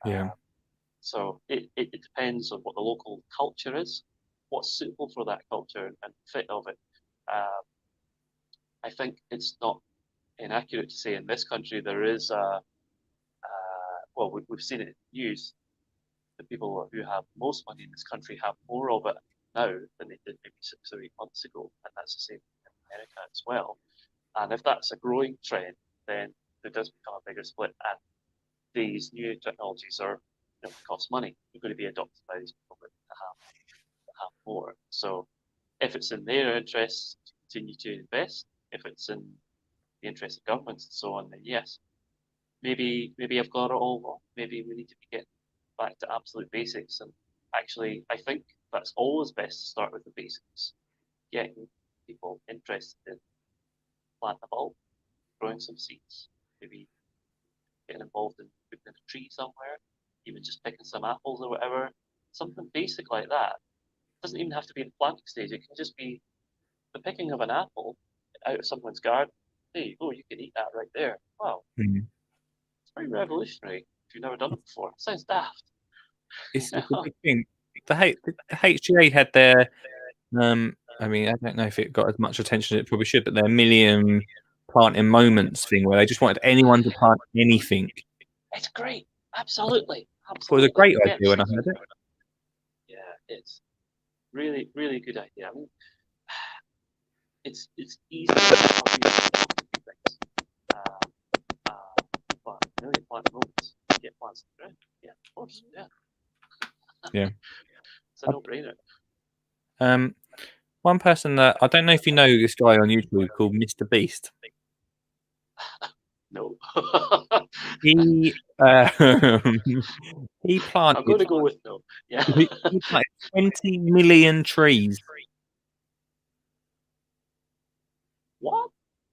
Yeah. So it depends on what the local culture is, what's suitable for that culture and fit of it. I think it's not inaccurate to say in this country there is we've seen it in the news. The people who have most money in this country have more of it now than they did maybe 6 or 8 months ago, and that's the same in America as well. And if that's a growing trend, then there does become a bigger split, and these new technologies are cost money. They're going to be adopted by these people that have more. So if it's in their interests to continue to invest, if it's in the interest of governments and so on, then yes, maybe I've got it all wrong. Maybe we need to be getting back to absolute basics. And actually, I think that's always best to start with the basics. Getting people interested in planting a bulb, growing some seeds, maybe getting involved in putting in a tree somewhere, even just picking some apples or whatever. Something basic like that. It doesn't even have to be the planting stage. It can just be the picking of an apple out of someone's garden. There you go, you can eat that right there. Wow. Mm-hmm. It's very revolutionary if you've never done it before. It sounds daft. It's a big thing. The HGA had their I mean, I don't know if it got as much attention as it probably should, but their million planting moments thing where they just wanted anyone to plant anything. It's great. Absolutely. It was a great idea when I heard it. Yeah, it's really, really good idea. I mean, it's easy to do things. But a million planting moments, get plants in the ground. Yeah, of course. Yeah. Yeah. It's a no-brainer. One person that I don't know if you know this guy on YouTube called Mr. Beast. No. He planted. I'm going to go with no. Yeah. He planted 20 million trees. What?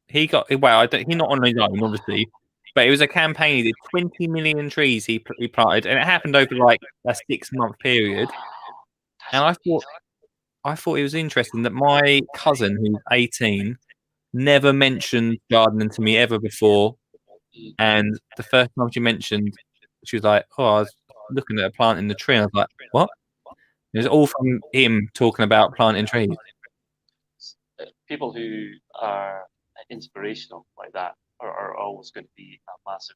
He got he's not on his own, obviously, but it was a campaign. He did 20 million trees. He planted, and it happened over like a 6-month period. And I thought it was interesting that my cousin, who's 18, never mentioned gardening to me ever before. And the first time she mentioned, she was like, "Oh, looking at a plant in the tree, and I was like, what? It was all from him talking about planting trees. People who are inspirational like that are always going to be a massive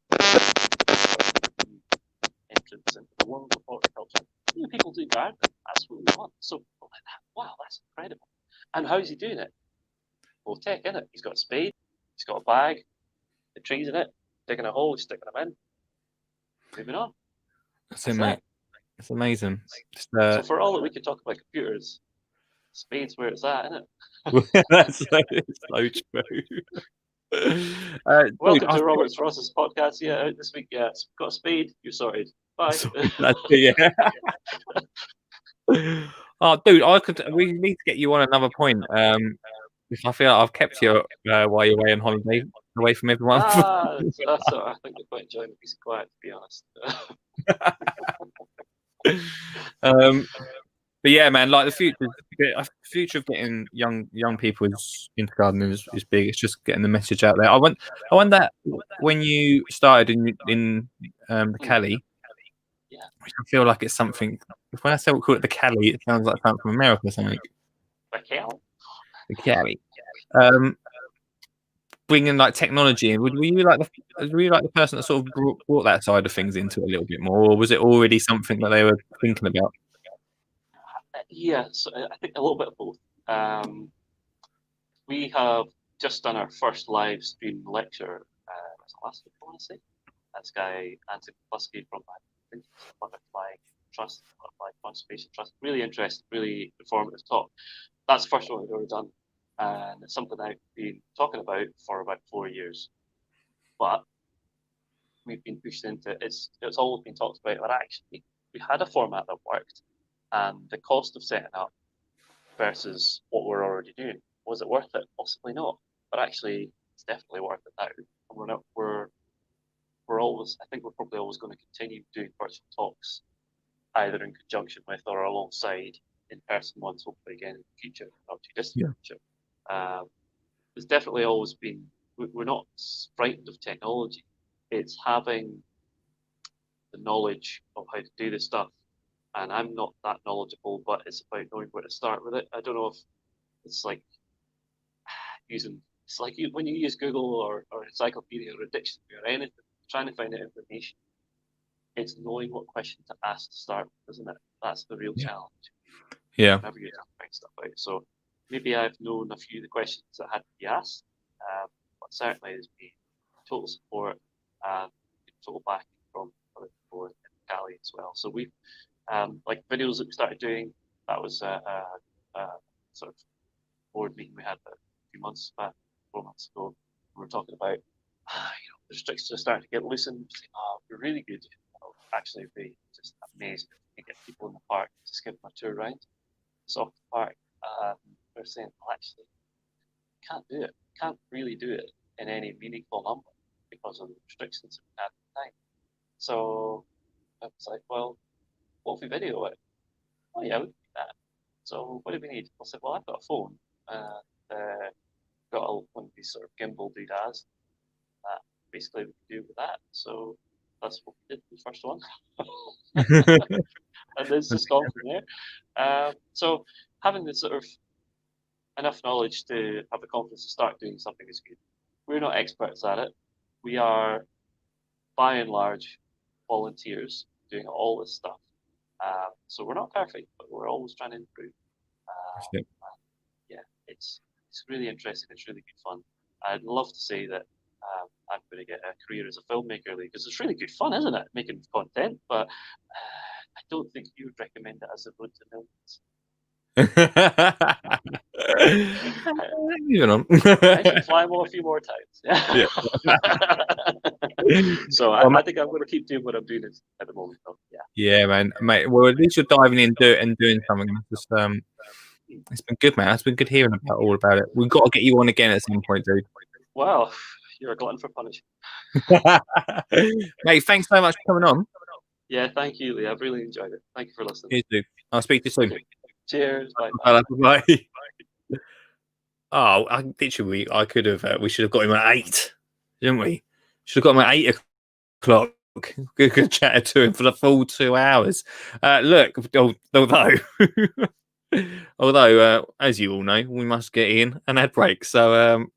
entrance into the world of horticulture. People do gardening. That's what we want. So people like that. Wow, that's incredible. And how's he doing it? Well, tech in it. He's got a spade. He's got a bag. The trees in it. Digging a hole. He's sticking them in. Moving on. That's it, mate. It's amazing. So for all that we could talk about computers, spade's where it's at, isn't it? That's so true. Welcome to Robert Ross's podcast. Yeah, out this week. Yeah, got a spade. You're sorted. Bye. That's it, yeah. Oh, dude, we need to get you on another point. If I feel like I've kept you while you're away on holiday, away from everyone. That's all right. I think they're quite enjoying the peace and quiet, to be honest. But yeah, man, like the future of getting young people into gardening is big. It's just getting the message out there. I wonder when you started in the Cali. Yeah. I feel like it's something. When I say we call it the Cali, it sounds like something from America or something. The Cali. The Cali. Bringing like technology in. Were you like the person that sort of brought that side of things into it a little bit more, or was it already something that they were thinking about? Yeah, so I think a little bit of both. We have just done our first live stream lecture. Was it last week, I want to say? This guy, Anthony Plusky from Butterfly Trust, Butterfly Conservation Trust. Really interesting, really informative talk. That's the first one we've ever done. And it's something I've been talking about for about 4 years. But we've been pushed into it's always been talked about, but actually we had a format that worked, and the cost of setting up versus what we're already doing, was it worth it? Possibly not. But actually it's definitely worth it now. And we're always, I think we're probably always going to continue doing virtual talks, either in conjunction with or alongside in-person ones, hopefully again in the future, not too distant future. There's definitely always been, we're not frightened of technology. It's having the knowledge of how to do this stuff. And I'm not that knowledgeable, but it's about knowing where to start with it. I don't know if it's like when you use Google or encyclopedia or a dictionary or anything, trying to find out information. It's knowing what question to ask to start with, isn't it? That's the real challenge. Yeah. Whenever you're trying to find stuff out. So maybe I've known a few of the questions that had to be asked, but certainly there's been total support and total backing from other people in Cali as well. So we've like videos that we started doing. That was a sort of board meeting we had a few months back, 4 months ago. We were talking about the restrictions are starting to get loosened. We're really good. Actually, it'd be just amazing if we can get people in the park, just give them a tour around. Soft Park. We're saying, well, actually, can't do it. Can't really do it in any meaningful number because of the restrictions that we had at the time. So I was like, well, what if we video it? Oh yeah, we can do that. So what do we need? I said, well, I've got a phone and got one of these sort of gimbal doodads. Basically we can do with that. So that's what we did the first one. And it's just gone from there. So having this sort of enough knowledge to have the confidence to start doing something is good. We're not experts at it. We are, by and large, volunteers doing all this stuff. So we're not perfect, but we're always trying to improve. Yeah, it's really interesting. It's really good fun. I'd love to say that I'm going to get a career as a filmmaker, because it's really good fun, isn't it? Making content, but I don't think you would recommend it as a road to millions. Even on. I should fly more a few more times. Yeah. So I think I'm going to keep doing what I'm doing at the moment. Though. Yeah. Yeah, man, mate. Well, at least you're diving in and doing something. It's just, it's been good, man. It's been good hearing all about it. We've got to get you on again at some point, dude. Well, you're a glutton for punishment. Mate, thanks so much for coming on. Yeah, thank you, Lee. I've really enjoyed it. Thank you for listening. Cheers, dude. I'll speak to you soon. Okay. Cheers. Bye. Bye. Oh, I could have. We should have got him at 8, didn't we? Should have got him at 8 o'clock. Good chat to him for the full 2 hours. Look, although, as you all know, we must get in an ad break. So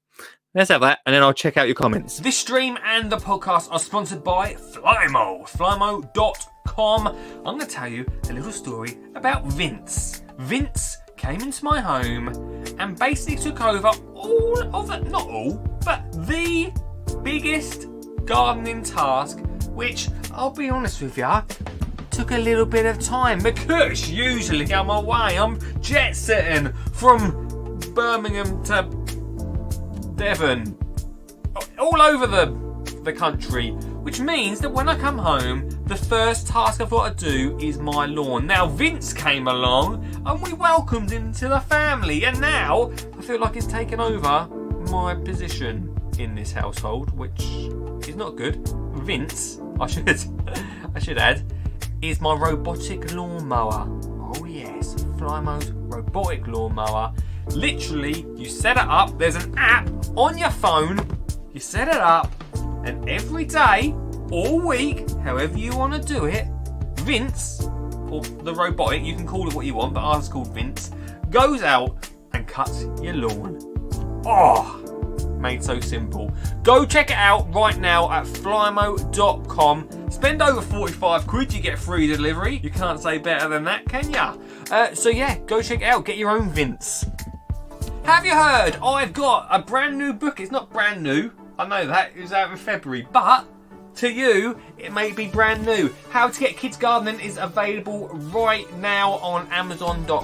let's have that, and then I'll check out your comments. This stream and the podcast are sponsored by Flymo. Flymo.com. I'm going to tell you a little story about Vince. Vince came into my home and basically took over all of it, not all, but the biggest gardening task, which, I'll be honest with you, took a little bit of time because usually I'm away. I'm jet setting from Birmingham to Devon, all over the country, which means that when I come home, the first task I've got to do is my lawn. Now, Vince came along and we welcomed him to the family, and now I feel like he's taken over my position in this household, which is not good. Vince, I should add, is my robotic lawnmower. Oh yes, Flymo's robotic lawnmower. Literally, you set it up, there's an app on your phone, you set it up, and every day, all week, however you want to do it, Vince, or the robotic, you can call it what you want, but ours is called Vince, goes out and cuts your lawn. Oh, made so simple. Go check it out right now at flymo.com. Spend over 45 quid, you get free delivery. You can't say better than that, can ya? So yeah, go check it out, get your own Vince. Have you heard? I've got a brand new book. It's not brand new. I know that. It was out in February. But to you, it may be brand new. How to Get Kids Gardening is available right now on amazon.co.uk.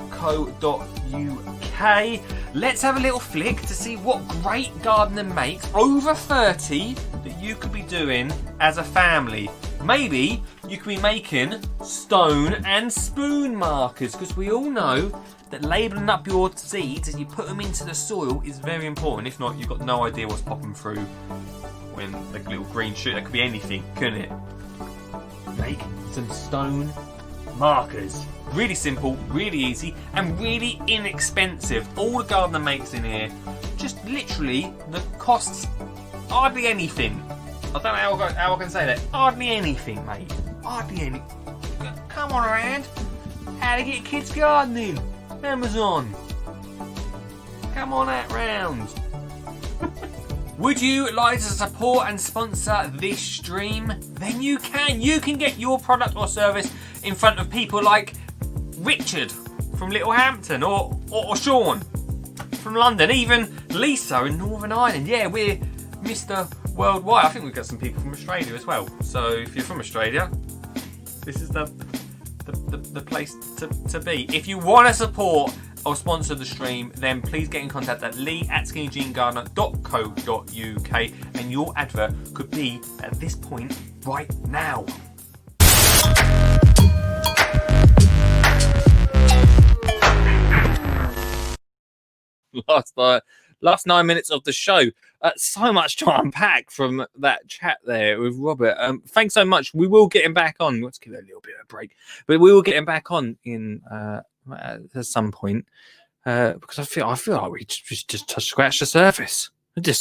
Let's have a little flick to see what great gardening makes over 30 that you could be doing as a family. Maybe you could be making stone and spoon markers, because we all know that labelling up your seeds as you put them into the soil is very important. If not, you've got no idea what's popping through when the little green shoot. That could be anything, couldn't it? Make some stone markers. Really simple, really easy, and really inexpensive. All the gardener makes in here, just literally the costs hardly anything. I don't know how I can say that. Hardly anything, mate. Hardly anything. Come on around. How to Get Kids Gardening. Amazon. Come on out round. Would you like to support and sponsor this stream? Then you can. You can get your product or service in front of people like Richard from Littlehampton or Sean from London, even Lisa in Northern Ireland. Yeah, we're Mr. Worldwide. I think we've got some people from Australia as well. So if you're from Australia, this is the place to be. If you want to support or sponsor the stream, then please get in contact at lee@skinnyjeangardener.co.uk, and your advert could be at this point right now. Last 9 minutes of the show. So much to unpack from that chat there with Robert. Thanks so much. We will get him back on. Let's give it a little bit of a break, but we will get him back on in at some point because I feel like we just scratched the surface.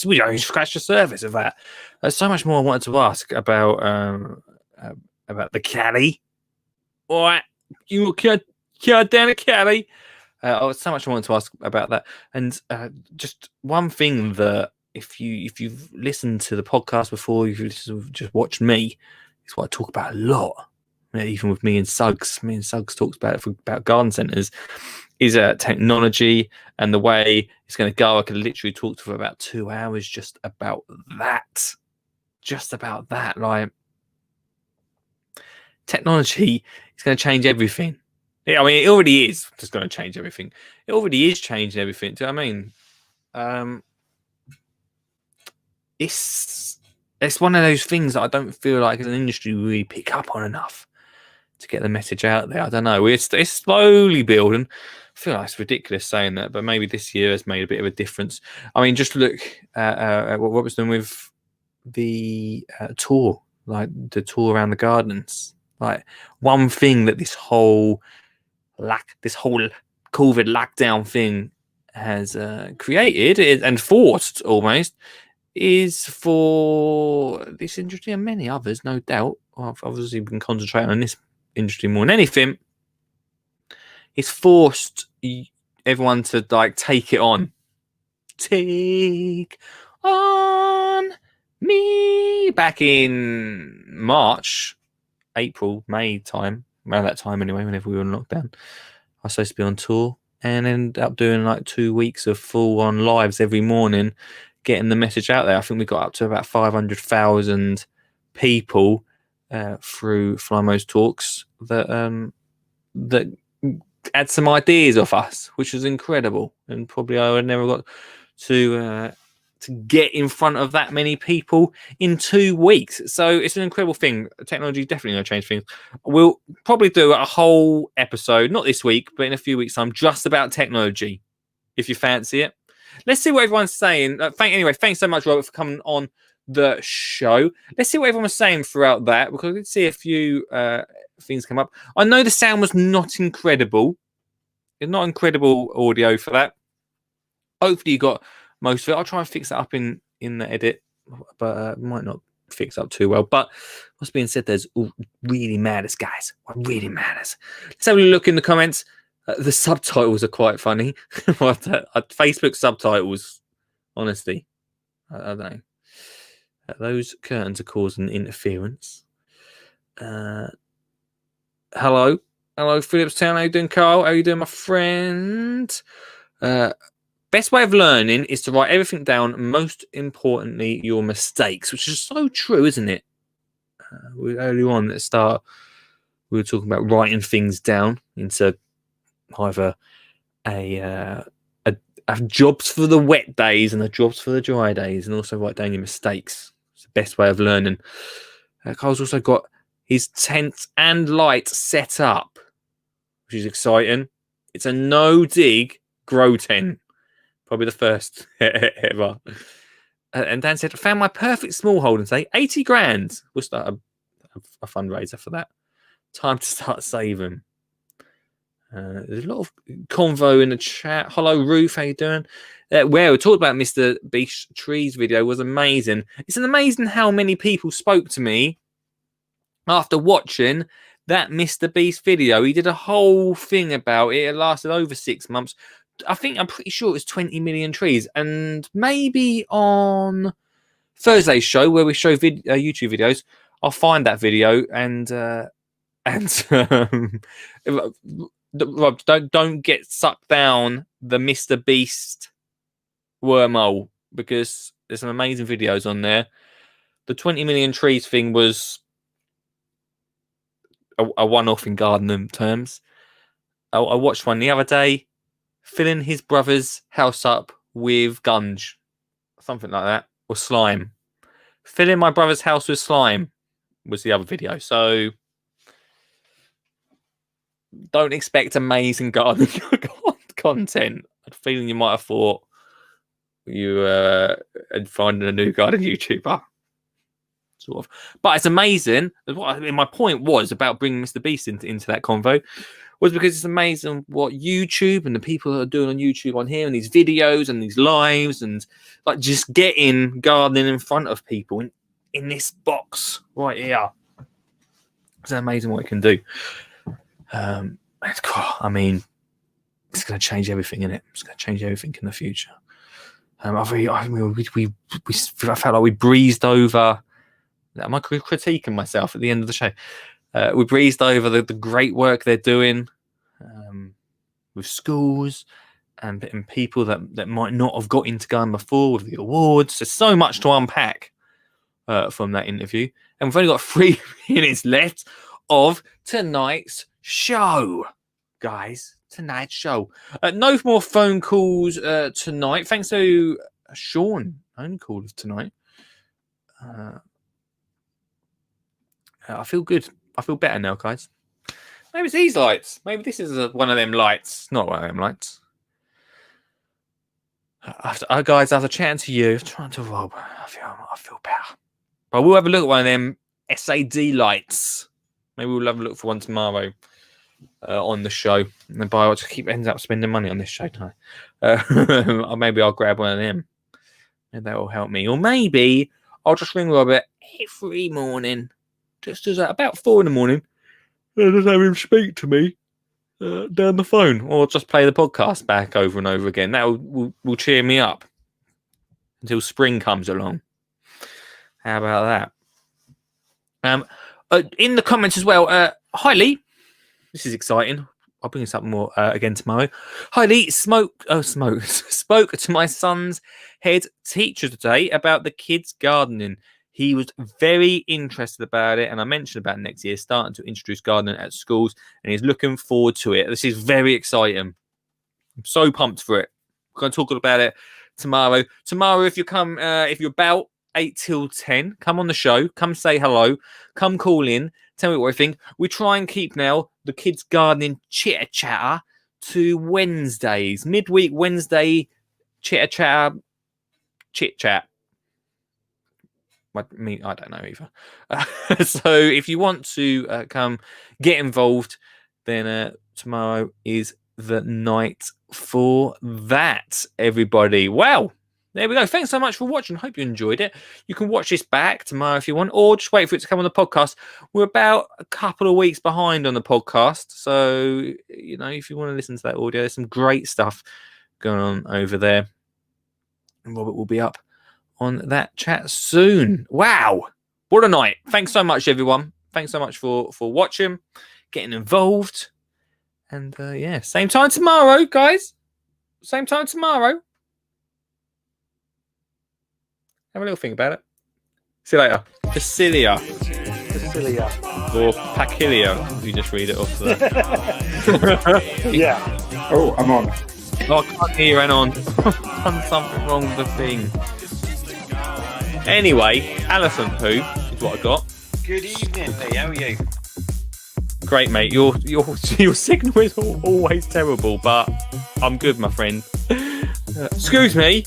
We only scratched the surface of that. There's so much more I wanted to ask about the Cali. All right, you down the Cali. So much I wanted to ask about that, and just one thing that if you've listened to the podcast before, you've just watched me, it's what I talk about a lot. Even with me and Suggs talks about garden centres, is technology and the way it's going to go. I could literally talk to for about 2 hours just about that. Like, technology is going to change everything. I mean, it already is just going to change everything. It already is changing everything. Do you know what I mean? It's one of those things that I don't feel like as an industry we really pick up on enough to get the message out there. I don't know. It's slowly building. I feel like it's ridiculous saying that, but maybe this year has made a bit of a difference. I mean, just look at what Robert's doing with the tour, like the tour around the gardens. Like, one thing that this whole COVID lockdown thing has created and forced almost is for this industry and many others, no doubt. I've obviously been concentrating on this industry more than anything. It's forced everyone to like take it on. Take on me. Back in March, April, May time, around that time anyway, whenever we were in lockdown, I was supposed to be on tour and ended up doing like 2 weeks of full on lives every morning, getting the message out there. I think we got up to about 500,000 people through Flymo's talks that had some ideas off us, which was incredible. And probably I would never got to get in front of that many people in 2 weeks. So it's an incredible thing. Technology is definitely going to change things. We'll probably do a whole episode, not this week, but in a few weeks' time, just about technology, if you fancy it. Let's see what everyone's saying. Anyway, thanks so much, Robert, for coming on the show. Let's see what everyone was saying throughout that, because we can see a few things come up. I know the sound was not incredible. It's not incredible audio for that. Hopefully you got most of it. I'll try and fix that up in the edit, but might not fix up too well. But what's being said, there's really matters, guys. What really matters. Let's have a look in the comments. The subtitles are quite funny. Facebook subtitles, honestly. I don't know. Those curtains are causing interference. Hello, Phillipstown. How you doing, Carl? How you doing, my friend? Best way of learning is to write everything down. Most importantly, your mistakes, which is so true, isn't it? Early on at the start, we were talking about writing things down into either a jobs for the wet days and the jobs for the dry days, and also write down your mistakes. It's the best way of learning. Carl's also got his tent and light set up, which is exciting. It's a no-dig grow tent. Probably the first ever. And Dan said, I found my perfect small hold and say 80 grand. We'll start a fundraiser for that. Time to start saving. There's a lot of convo in the chat. Hello, Ruth. How you doing? Well, we talked about Mr. Beast Trees video. It was amazing. It's amazing how many people spoke to me after watching that Mr. Beast video. He did a whole thing about it. It lasted over 6 months. I'm pretty sure it was 20 million trees. And maybe on Thursday's show, where we show YouTube videos, I'll find that video and Rob, don't get sucked down the Mr. Beast wormhole, because there's some amazing videos on there. The 20 million trees thing was a one-off in gardening terms. I watched one the other day, filling his brother's house up with gunge, something like that, or slime. Filling my brother's house with slime was the other video. So don't expect amazing gardening content. I'm feeling you might have thought you had finding a new garden YouTuber. Sort of. But it's amazing. My point was about bringing Mr. Beast into that convo was because it's amazing what YouTube and the people that are doing on YouTube on here and these videos and these lives and like just getting gardening in front of people in this box right here. It's amazing what it can do. I mean, it's going to change everything, isn't it? It's going to change everything in the future. I felt like we breezed over. Am I critiquing myself at the end of the show? We breezed over the great work they're doing with schools and people that might not have got into gardening before with the awards. There's so much to unpack from that interview. And we've only got 3 minutes left of tonight's show, guys. Tonight's show. No more phone calls tonight. Thanks to Sean. Only call us tonight. I feel good. I feel better now, guys. Maybe it's these lights. Maybe this is one of them lights. Not one of them lights. Guys, after chatting to you, trying to Rob, I feel better. But we'll have a look at one of them SAD lights. Maybe we'll have a look for one tomorrow on the show. And I just keep ending up spending money on this show tonight. Or maybe I'll grab one of them. and that will help me. Or maybe I'll just ring Robert every morning, just as about 4 a.m, and just have him speak to me down the phone, or just play the podcast back over and over again. That will cheer me up until spring comes along. How about that? In the comments as well, hi Lee. This is exciting. I'll bring this up more again tomorrow. Hi Lee, spoke to my son's head teacher today about the kids gardening. He was very interested about it, and I mentioned about next year starting to introduce gardening at schools, and he's looking forward to it. This is very exciting. I'm so pumped for it. We're going to talk about it tomorrow. Tomorrow, if you're about 8 till 10, come on the show, come say hello, come call in, tell me what you think. We try and keep now the kids gardening chitter chatter to Wednesdays, midweek Wednesday chitter chatter, chit chat. I don't know either. So if you want to come get involved, then tomorrow is the night for that, everybody. Well, there we go. Thanks so much for watching. Hope you enjoyed it. You can watch this back tomorrow if you want, or just wait for it to come on the podcast. We're about a couple of weeks behind on the podcast. So, if you want to listen to that audio, there's some great stuff going on over there. And Robert will be up on that chat soon. Wow, what a night. Thanks so much, everyone. Thanks so much for watching, getting involved. And same time tomorrow, guys. Same time tomorrow. Have a little think about it. See you later. Facilia. Or Pacilia, if you just read it off there. Yeah. Oh, I'm on. Oh, I can't hear you, Anon. I've done something wrong with the thing. Anyway, elephant poo is what I got. Good evening, Lee. How are you? Great, mate. Your signal is always terrible, but I'm good, my friend. Excuse me.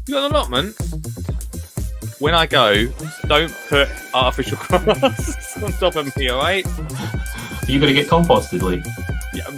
You got an allotment? When I go, don't put artificial grass on top of me, alright? Are you going to get composted, Lee? Yeah,